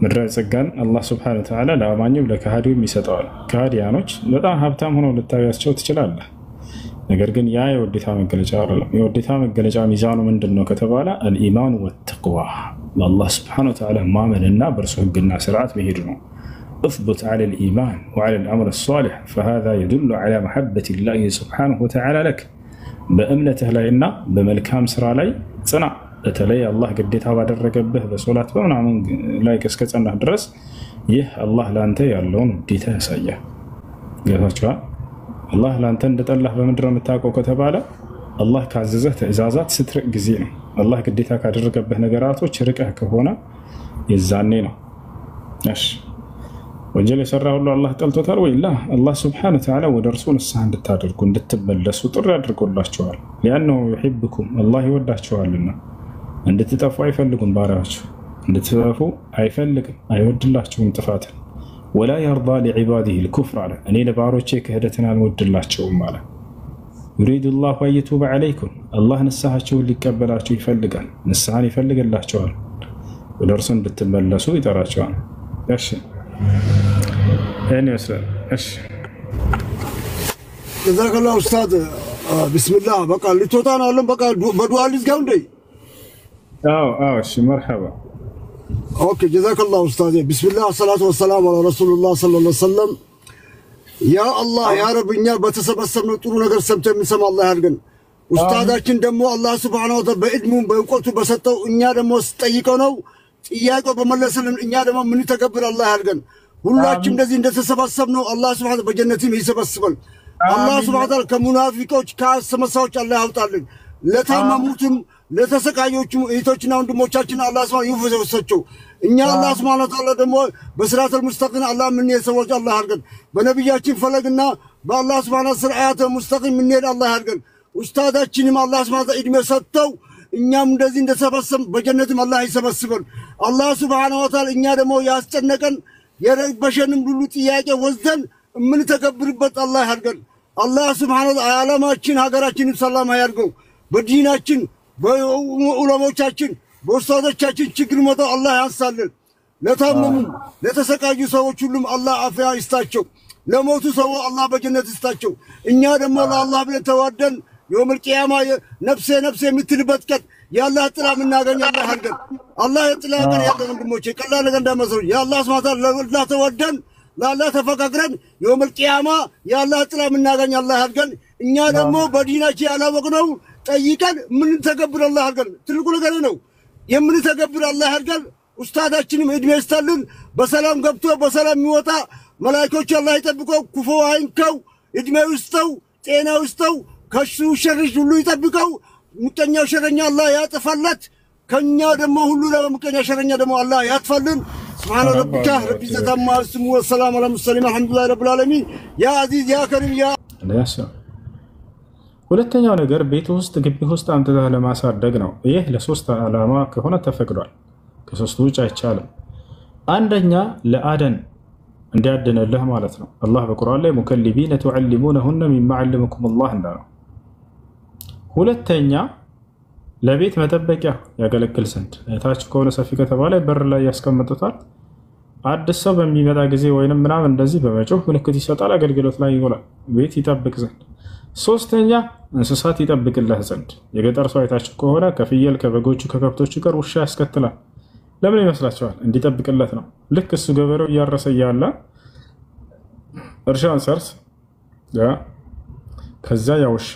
ምድራዊ ጸጋን አላህ Subhanahu Wa Ta'ala ለአማኙም ለካህዲውም ይሰጣል ካህዲያኖች በጣም ሀብታም ሆነው ልታያቸው ትችላለህ ነገር ግን ያ የውዴታ መገለጫ አይደለም የውዴታ መገለጫ ሚዛኑ ምንድነው ከተባለ الإيمان والتقوى الله Subhanahu Wa Ta'ala ማመንና በርሱ ህግና ስርዓት መሄድ ነው اثبت على الإيمان وعلى العمل الصالح فهذا يدل على محبة الله سبحانه وتعالى لك በእምነትህ ላይና በመልካም ስራ ላይ ጽና በተለይ አላህ ግዴታ ባደረገብህ በሶላት በመናምን ላይ እስከጸናህ ድረስ ይህ አላህ ላንተ ያለውን ውዴታ ያሳያል ገብቷችኋል አላህ ላንተ እንደጠላህ በምድር የምታውቀው ከተባለ አላህ ካዘዘህ ትእዛዛት ስትርቅ ጊዜ ነው አላህ ግዴታ ካደረገብህ ነገራቶች ርቀህ ከሆነ የዛኔ ነው እሺ ወንጀል የሰራ ሁሉ አላህ ጠልቶታል ወይ ላ አላህ Subhanahu Wa Ta'ala ወደ እርሱ ንስሐ እንድታደርጉ እንድትመለሱ ጥሪ አድርጎላችኋል لانه يحبكم الله ይወዳችኋልና እንድትጠፉ አይፈልጉም ባሪያዎቹ እንድትጠፉ አይፈልግም አይወድላችሁም ጥፋትን ولا يرضى لعباده الكفر على እኔ ለባሮቼ ክህደትን አልወድላቸውም ማለት يريد الله أن يتوب عليكم الله نسحاችሁ ሊቀበላችሁ ይፈልጋል ንስሐን ይፈልግላችኋል ወደ እርሱ እንድትመለሱ ይጠራችኋል እሺ እኔ ወሰን እሺ جزاك الله أستاذ بسم الله بقى اللي توتانا ولا بقى بدوال يزقون دي ايش مرحبا اوكي جزاك الله أستاذ بسم الله والصلاة والسلام على رسول الله صلى الله عليه وسلم يا الله يا رب إني بتسبسمنا طول نجر سمت من سما الله يرجن أستاذكين دمو الله سبحانه وتعالى بإدمون بيقولوا بسطوا إني دمو استيقظنا إياك وبملسلم إني دمو من يتقبل الله يرجن ሁላችንም እንደዚህ እንደተሰባሰብነው አላህ Subhanahu በጀነትም ይሰበስበን አላህ Subhanahu ከሙናፊቆች ከአስመሳዎች አላህ ያውጣልን ለታመሙትም ለተሰቃዮቹም እህቶችና ወንድሞቻችን አላህ Subhanahu ይፈወሳቸው እኛ አላህ Subhanahu ደግሞ በስራተል ሙስተቂም አላህ ምን የሰዎች አላህ አድርገን በነብያችን ፈለግና በአላህ Subhanahu ስርዓተ ሙስተቂም ምን አላህ አድርገን ኡስታዳችንም አላህ Subhanahu እድሜ ሰጥተው እኛም እንደዚህ እንደተሰበሰብን በጀነትም አላህ ይሰበስበን አላህ Subhanahu እኛ ደግሞ ያስጨነቀን የረበሸንም ሁሉ ጥያቄ ወዘን ምን ተከብርበት አላህ ያርገን አላህ Subhanahu Wa ዓለማችን ሀገራችንን ሰላም ያርገው በዲናችን በኡለሞቻችን በኡስታዶቻችን ችግር መጣው አላህ ያንሳልን ለታመሙ ለተሰቃዩ ሰዎች ሁሉም አላህ አፍያ ይስጣቸው ለሞቱ ሰው አላህ በጀነት ይስጣቸው እኛ ደግሞ ለአላህ ብለን ተዋደን يوم القيامة نفسه የምትልበት ቀን ያላህ ጥላ ምናገኝ አላህ ያርገን አላህ ጥላ ቀን ያገን ወንድሞቼ ቀላል ነገር እንዳመሰሩ ያላህ Subhanahu ለአላህ ተወደን ለአላህ ተፈቃቅረን يوم القيامة ያላህ ጥላ ምናገኝ አላህ ያርገን እኛ ደግሞ በዲናችን ያላወቅነው ጠይቀን ምን ተገብር አላህ ያርገን ትልቁ ነገር ነው የምን ተገብር አላህ ያርገን ኡስታዳችንም እድሜ ይስጣልን በሰላም ገብቶ በሰላም የሚወጣ መላእክቶች አላህ ይጠብቀው ክፉ አይንከው እድሜ ይስጠው ጤና ይስጠው ከሱ ሸርጅ ሁሉ ይጠብቀው ሙቀኛው ሸረኛ አላህ ያጥፋለት ከኛ ደግሞ ሁሉ ለሙቀኛ ሸረኛ ደግሞ አላህ ያጥፋልን سبحان ربك رب العزة عما يصفون والسلام على المرسلين الحمد لله رب العالمين يا عزيز يا كريم يا ሁለተኛው ነገር ቤት ውስጥ ግቢ ውስጥ አንተህ ለማሳደግ ነው ይሄ ለሶስት ዓላማ ከሆነ ተፈቅዷል ከሶስቱ ውጭ አይቻልም አንደኛ ለአደን እንዲያደነልህ ማለት ነው አላህ በቁርአን ላይ ሙከልቢነ ተዓልሙነሁነ ሚማ ዓለመኩም አላህ እንዳለው ሁለተኛ ለቤት መጠበቂያ ያገለግል ዘንድ ታች ከሆነ ሰፊ ከተባለ በር ላይ ያስቀምጡታል አዲስ ሰው በሚመጣ ጊዜ ወይንም ምናምን እንደዚህ በመጮህ ምልክት ይሰጣል አገልግሎት ላይ ይውላል ቤት ይጠብቅ ዘንድ ሶስተኛ እንስሳት ይጠብቅልህ ዘንድ የገጠር ሰው አይታች ከሆነ ከፍየል ከበጎቹ ከከብቶቹ ጋር ውሻ ያስከትላል ለምን ይመስላችኋል እንዲጠብቅለት ነው ልክ እሱ ገበሬው ያረሰ ያለ እርሻን ሰርስ ከዛ ያውሻ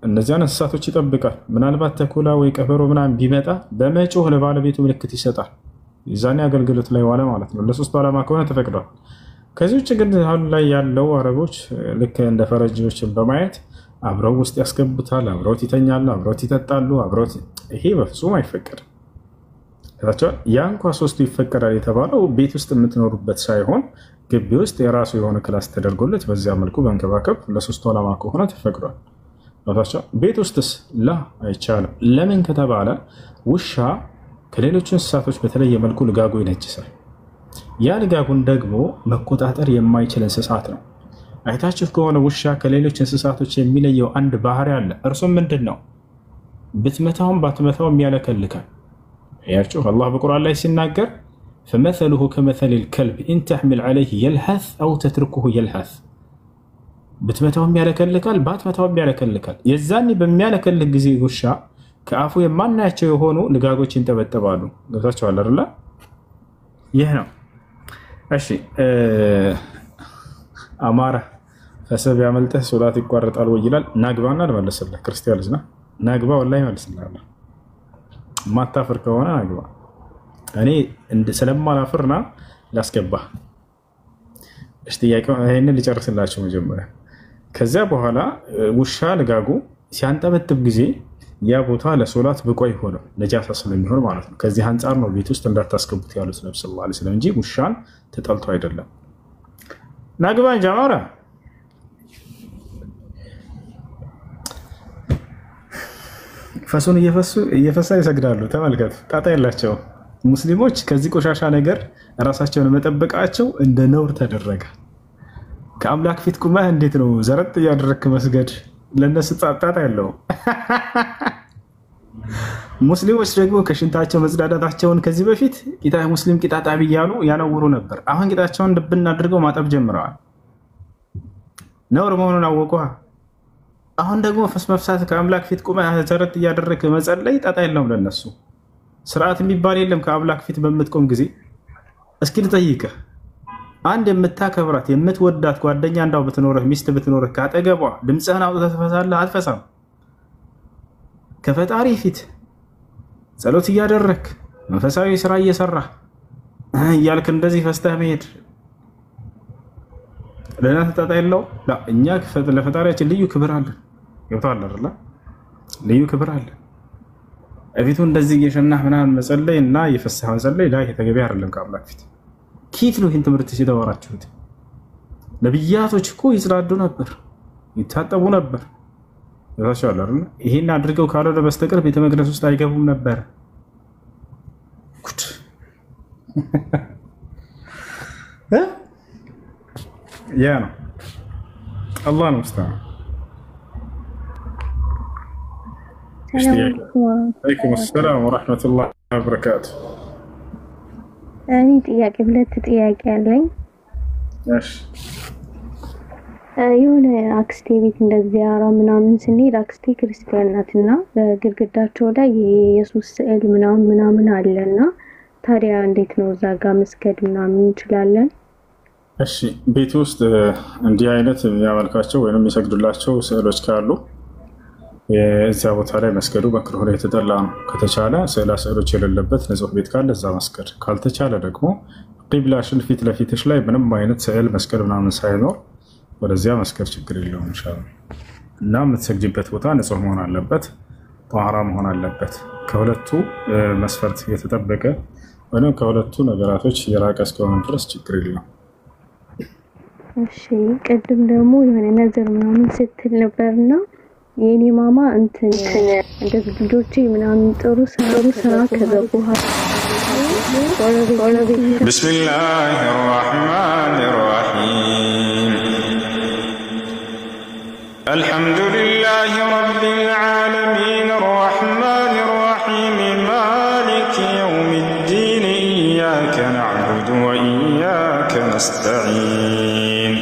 እነዚያን እንስሳቶች ይጠብቃል ምናልባት ተኩላ ወይ ቀበሮ ምናምን ቢመጣ በመጮህ ለባለቤቱ ምልክት ይሰጣል ይዛኔ አገልግሎት ላይ ዋለ ማለት ነው ለሶስት ዓላማ ከሆነ ተፈቅዷል ከዚህ ውጭ ግን አሁን ላይ ያለው አረቦች ልክ እንደ ፈረንጆችን በማየት አብረው ውስጥ ያስገቡታል አብረው ይተኛሉ አብረው ይጠጣሉ አብረው ይሄ በፍጹም አይፈቀድም ያ እንኳን ሶስቱ ይፈቀዳል የተባለው ቤት ውስጥ የምትኖሩበት ሳይሆን ግቢ ውስጥ የራሱ የሆነ ክላስ ተደርጎለት በዚያ መልኩ በእንከባከብ ለሶስቱ ዓላማ ከሆነ ተፈቅዷል ቤት ውስጥስ ላ አይቻልም ለምን ከተባለ ውሻ ከሌሎች እንስሳቶች በተለየ መልኩ ልጋጉ ይነጅሳል ያ ልጋጉን ደግሞ መቆጣጠር የማይችል እንስሳት ነው አይታችሁ ከሆነ ውሻ ከሌሎች እንስሳቶች የሚለየው አንድ ባህሪ አለ እርሱም ምንድነው ብትመታውም ባትመታውም ያለከልካል ያርጩ አላህ በቁርአን ላይ ሲናገር فمثله كمثل الكلب إن تحمل عليه يلهث أو تتركه يلهث بتمتهم يالكلكال باتمتهم يالكلكال يزاني بميالكلك ጊዜ ውሻ ከአፉ የማናያቸው የሆኑ ልጋጎች እንተበተባሉ ገብታችኋል አይደል ይሄ ነው እሺ አማራ ፈሰብ ያመልጠህ ሶላት ይቋረጣል ወይ ይላል ናግባና ለመለሰልህ ክርስቲያን ልጅ ነው ናግባ ወላሂ መልስልሃለሁ ማታፈር ከሆነ ናግባ እኔ ስለማላፈርና ላስገባ እሺ ጥያቄው ይሄንን ልጨርስላችሁ መጀመሪያ ከዛ በኋላ ውሻ ልጋጉ ሲያንጠበጥብ ጊዜ ያ ቦታ ለሶላት ብቁ ይሆናል ነጃሳ ስለሚሆን ማለት ነው ከዚህ አንፃር ነው ቤት ውስጥ እንዳታስገቡት ያሉት ነብዩ ሰለላሁ ዐለይሂ ወሰለም እንጂ ውሻን ተጠልቶ አይደለም ናግባን ጀማራ ፈሱን እየፈሳ ይሰግዳሉ ተመልከቱ ጣጣ የላቸው ሙስሊሞች ከዚህ ቆሻሻ ነገር ራሳቸውን መጠበቃቸው እንደ ነውር ተደረገ ከአምላክ ፊት ቁመህ እንዴት ነው ዘረጥ ያደረክ መስገድ ለነሱ ጣጣት ያለው ሙስሊሞች ደግሞ ከሽንታቸው መጽዳዳታቸውን ከዚህ በፊት ቂጣ ሙስሊም ቂጣ ጣቢ እያሉ ያነውሩ ነበር። አሁን ቂጣቸውን ድብና አድርገው ማጠብ ጀምረዋል። ነውር መሆኑን አወቁ። አሁን ደግሞ ፈስ መፍሳት ከአምላክ ፊት ቁመህ ዘረት እያደረክ መጸለይ ጣጣ የለውም ለነሱ። ስርዓት የሚባል የለም ከአምላክ ፊት በምትቆም ጊዜ። እስኪ ልጠይቅህ፣ አንድ የምታከብራት የምትወዳት ጓደኛ እንዳው ብትኖርህ ሚስት ብትኖርህ ካጠገቧ ድምፅህን አውጥተህ ትፈሳለህ? አትፈሳም። ከፈጣሪ ፊት ጸሎት እያደረክ መንፈሳዊ ስራ እየሰራህ እያልክ እንደዚህ ፈስተህ መሄድ ለእናንተ ጣጣ የለው? ላ እኛ ለፈጣሪያችን ልዩ ክብር አለን። ገብቶሃል አይደል? ልዩ ክብር አለን። እፊቱ እንደዚህ እየሸናህ ምናምን መጸለይ እና እየፈሳህ መጸለይ ላይ ተገቢ አይደለም ከአምላክ ፊት። ኪት ነው ይህን ትምህርት ሲተወራችሁት። ነብያቶች እኮ ይጽዳዱ ነበር፣ ይታጠቡ ነበር። ይታሻል አይደል? ይሄን አድርገው ካልሆነ በስተቀር ቤተ መቅደስ ውስጥ አይገቡም ነበር። ጉድ ያ ነው። አላህ ነው ሙስተዓን። ወአለይኩም ሰላም ወራህመቱላሂ ወበረካቱ። እኔ ሁለት ጥያቄ አለኝ። እሺ የሆነ አክስቴ ቤት እንደዚህ አራ ምናምን ስንሄድ አክስቴ ክርስቲያን ናትና በግድግዳቸው ላይ የኢየሱስ ስዕል ምናምን አለና ታዲያ እንዴት ነው እዛ ጋር መስገድ ምናምን እንችላለን? እሺ ቤት ውስጥ እንዲህ አይነት የሚያመልካቸው ወይንም የሚሰግዱላቸው ስዕሎች ካሉ የዚያ ቦታ ላይ መስገዱ መክሩህ ነው፣ የተጠላ ነው። ከተቻለ ስዕሎች የሌለበት ንጹህ ቤት ካለ እዛ መስገድ፣ ካልተቻለ ደግሞ ቂብላሽን ፊት ለፊትሽ ላይ ምንም አይነት ስዕል መስገድ ምናምን ሳይኖር ወደዚያ መስገድ ችግር የለውም ኢንሻአላህ። እና የምትሰግጂበት ቦታ ንጹህ መሆን አለበት፣ ጧራ መሆን አለበት። ከሁለቱ መስፈርት የተጠበቀ ወይም ከሁለቱ ነገራቶች የራቀ እስከሆነ ድረስ ችግር የለውም። እሺ ቅድም ደግሞ የሆነ ነገር ምናምን ስትል ነበርና የኔ ማማ እንደዚህ ልጆቼ ምናምን ጥሩ ስራ ከገቡ ቢስሚላሂ ራህማኒ ራሂም አልሐምዱሊላሂ ረቢል ዓለሚን አርረሕማኒ ራሒም ማሊኪ የውሚዲን ኢያከ ነዕቡዱ ወኢያከ ነስተዒን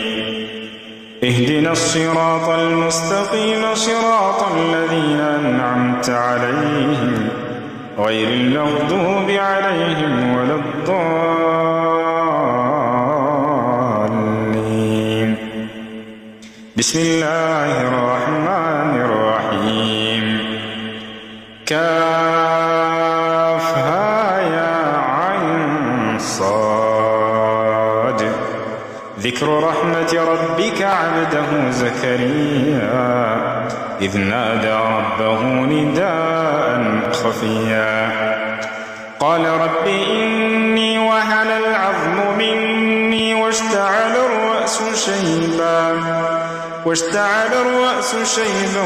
اهدنا الصراط المستقيم صراط الذين أنعمت عليهم غير المغضوب عليهم ولا الضالين بسم الله الرحمن الرحيم كافها يا عين صاد ذكر رحمة ربك عبده زكريا إذ نادى ربه نداء خفيا قال رب إني وهن العظم مني واشتعل الرأس شيبا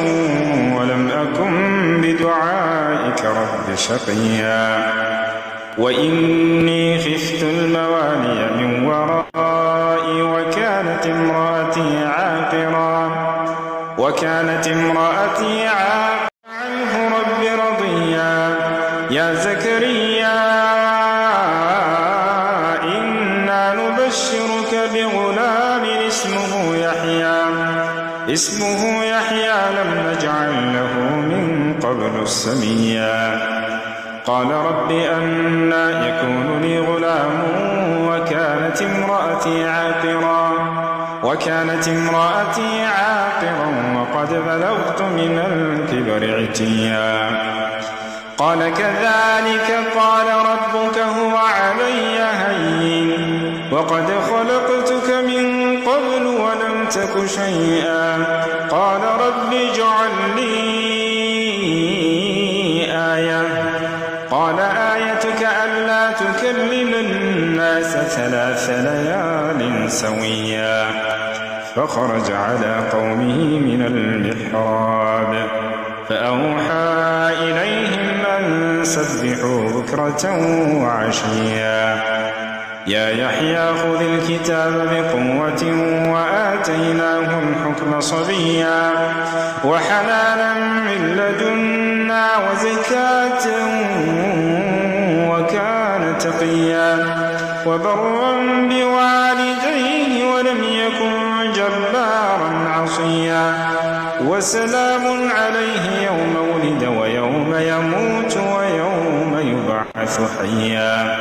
ولم أكن بدعائك رب شقيا وإني خفت الموالي من ورائي وكانت امرأتي عاقرا عنه رب رضيا يا زكريا إنا نبشرك بغلام اسمه يحيى لم نجعل له من قبل سميا قال رب أنى يكون لي غلام وكانت امرأتي عاقرا وقد بلغت من الكبر عتيا قال كذلك قال ربك هو علي هين وقد خلقتك من قبل ولم تك شيئا قال رب اجعل لي آية قال آيتك ألا تكلم الناس 3 ليال سويا فخرج على قومه من المحراب فأوحى إليهم أن سبحوا بكرة وعشيا يا يحيى خذ الكتاب بقوة وآتيناه الحكم صبيا وحنانا من لدنا وزكاة وكان تقيا وبرا بوالديه ولم يكن جبارا عصيا وسلام عليه يوم ولد ويوم يموت ويوم يبعث حيا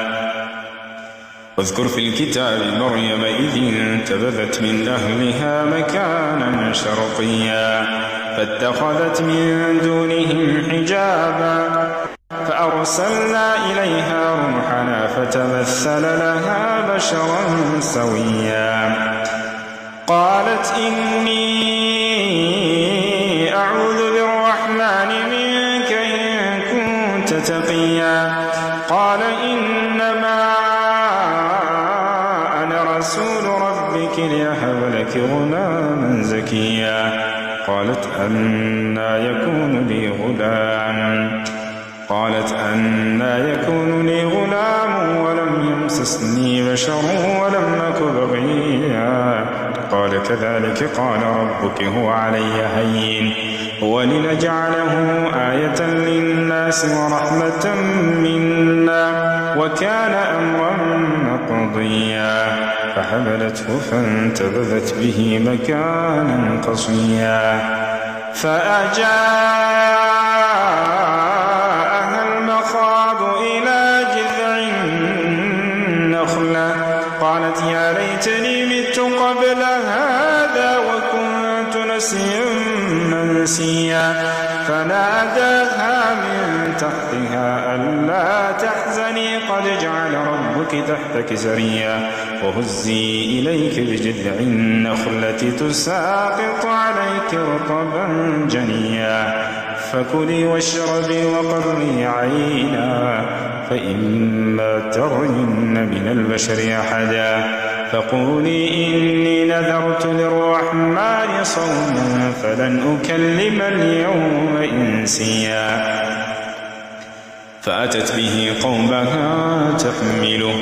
واذكر في الكتاب مريم إذ انتبذت من أهلها مكانا شرقيا فاتخذت من دونهم حجابا فأرسلنا إليها روحنا فتمثل لها بشرا سويا قالت إني أعوذ بالرحمن منك إن كنت تقيا قال إنما أنا رسول ربك لأهب لك غلاما زكيا قالت أنى يكون لي غلام ولم يمسسني بشر ولم أك بغيا قال كذلك قال ربك هو علي هين ولنجعله آية للناس ورحمة منا وكان أمرا مقضيا فحملته فانتبذت به مكانا قصيا فأجاءها المخاض إلى جذع النخلة قالت يا ليتني مت قبل هذا وكنت نسيا منسيا فناداها من تحتها ألا تحزني قد جعل ربك تحتك سريا وهزي إليك بجذع النخلة تساقط عليك رطبا جنيا فكلي واشربي وقري عينا فإما ترين من البشر أحدا فقولي إني نذرت للرحمن صوما فلن أكلم اليوم إنسيا فأتت به قومها تحمله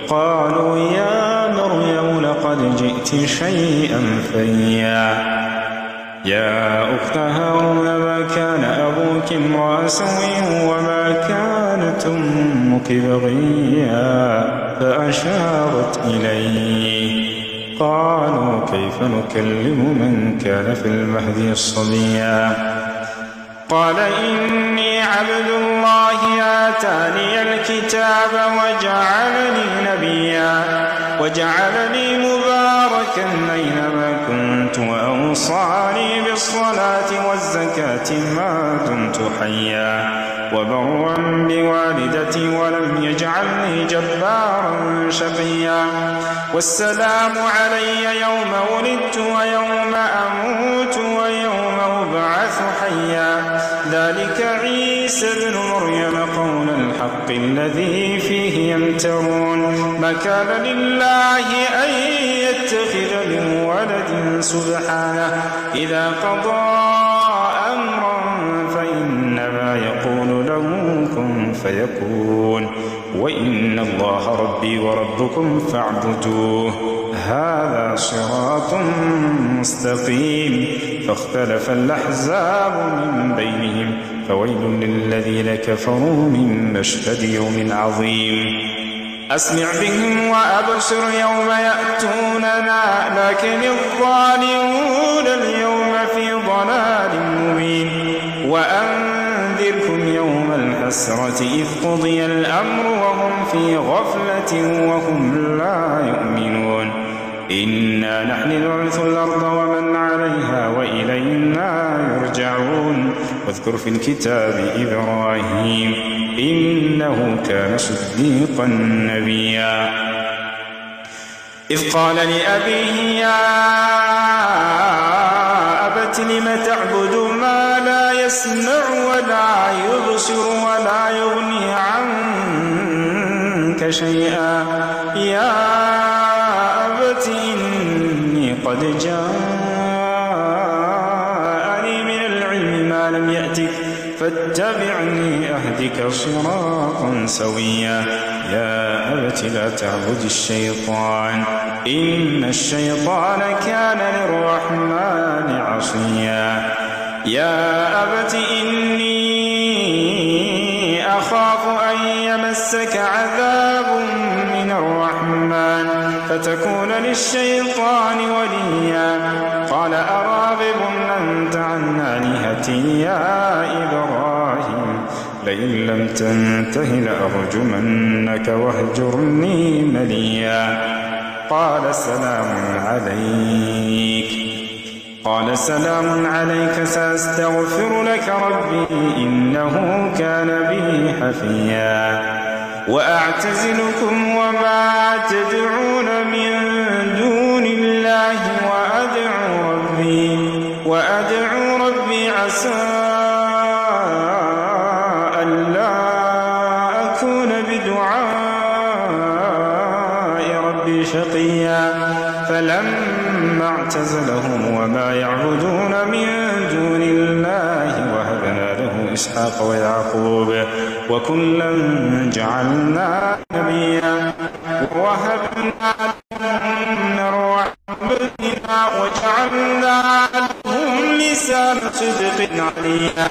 قالوا يا مريم لقد جئت شيئا فريا يا أخت هارون ما كان أبوك امرأ سوء وما كانت أمك بغيا فأشارت إليه قالوا كيف نكلم من كان في المهد صبيا قال إني عبد الله آتاني الكتاب وجعلني نبيا وجعلني مباركا أينما كنت وأوصاني بالصلاة والزكاة ما دمت حيا وبرا بوالدتي ولم يجعلني جبارا شقيا والسلام علي يوم ولدت ويوم أموت ويوم أبعث حيا ذلك عيسى ابن مريم قول الحق الذي فيه يمترون ما كان لله أن يتخذ من ولد سبحانه إذا قضى أمرا فإنما يقول له كن فيكون وإن الله ربي وربكم فاعبدوه هذا صراط مستقيم فاختلف الأحزاب من بينهم فويل للذين كفروا من مشهد يوم عظيم أسمع بهم وأبصر يوم يأتوننا لكن الظالمون اليوم في ضلال مبين وأنذركم يوم الحسرة إذ قضي الأمر وهم في غفلة وهم لا يؤمنون إنا نحن نورث الأرض ومن عليها وإلينا يرجعون واذكر في الكتاب إبراهيم إنه كان صديقا نبيا إذ قال لأبيه يا أبت لم تعبد ما لا يسمع ولا يبصر ولا يغني عنك شيئا يا أبت إني قد جاءني من العلم ما لم يأتك فاتبعني أهدك صراطا سويا يا أبت لا تعبد الشيطان إن الشيطان كان للرحمن عصيا يا أبت إني أخاف أن يمسك عذاب من الرحمن فتكون للشيطان وليا قال أراغب أنت عن آلهتي يا إبراهيم لئن لم تنته لأرجمنك واهجرني مليا قال سلام عليك سأستغفر لك ربي إنه كان بي حفيا وأعتزلكم وما تدعون من دون الله وأدعو ربي عسى ألا أكون بدعاء ربي شقيا فلما اعتزلهم وما يعبدون من دون الله وهبنا له إسحاق ويعقوب وكلا جعلنا نبيا ووهبنا لهم من رحمتنا وجعلنا لهم لسان صدق عليا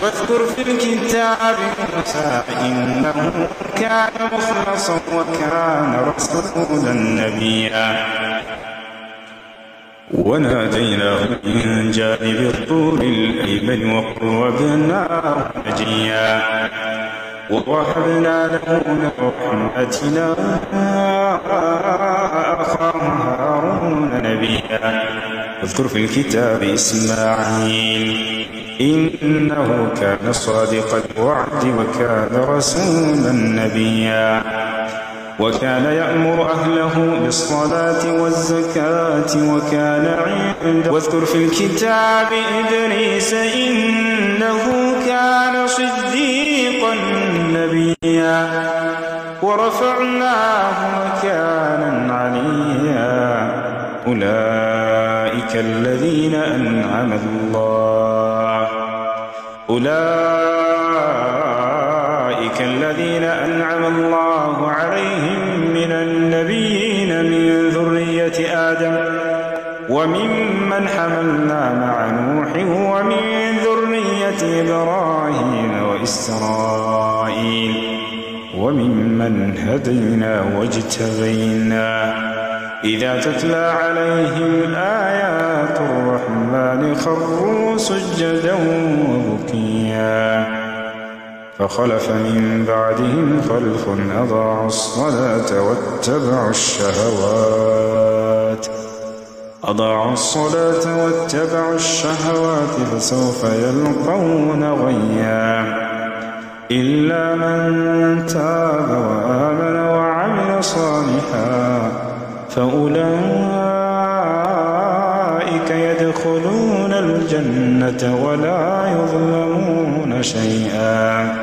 واذكر في الكتاب موسى إنه كان مخلصا وكان رسولا نبيا وناديناه من جانب الطور الأيمن وقربناه نجيا ووهبنا له من رحمتنا أخاه هارون نبيا واذكر في الكتاب إسماعيل إنه كان صادق الوعد وكان رسولا نبيا وكان يأمر أهله بالصلاة والزكاة وكان عنده واذكر في الكتاب إدريس إنه كان صديقا نبيا ورفعناه مكانا عليا أولئك الذين أنعم الله عليهم من النبيين من ذرية آدم وممن حملنا مع نوح ومن ذرية إبراهيم وإسرائيل وممن هدينا واجتبينا إذا تتلى عليهم آيات الرحمن خروا سجدا وبكيا فخلف من بعدهم خلف أضاعوا الصلاة واتبعوا الشهوات فسوف يلقون غيا إلا من تاب وآمن وعمل صالحا فأولئك يدخلون الجنة ولا يظلمون شيئا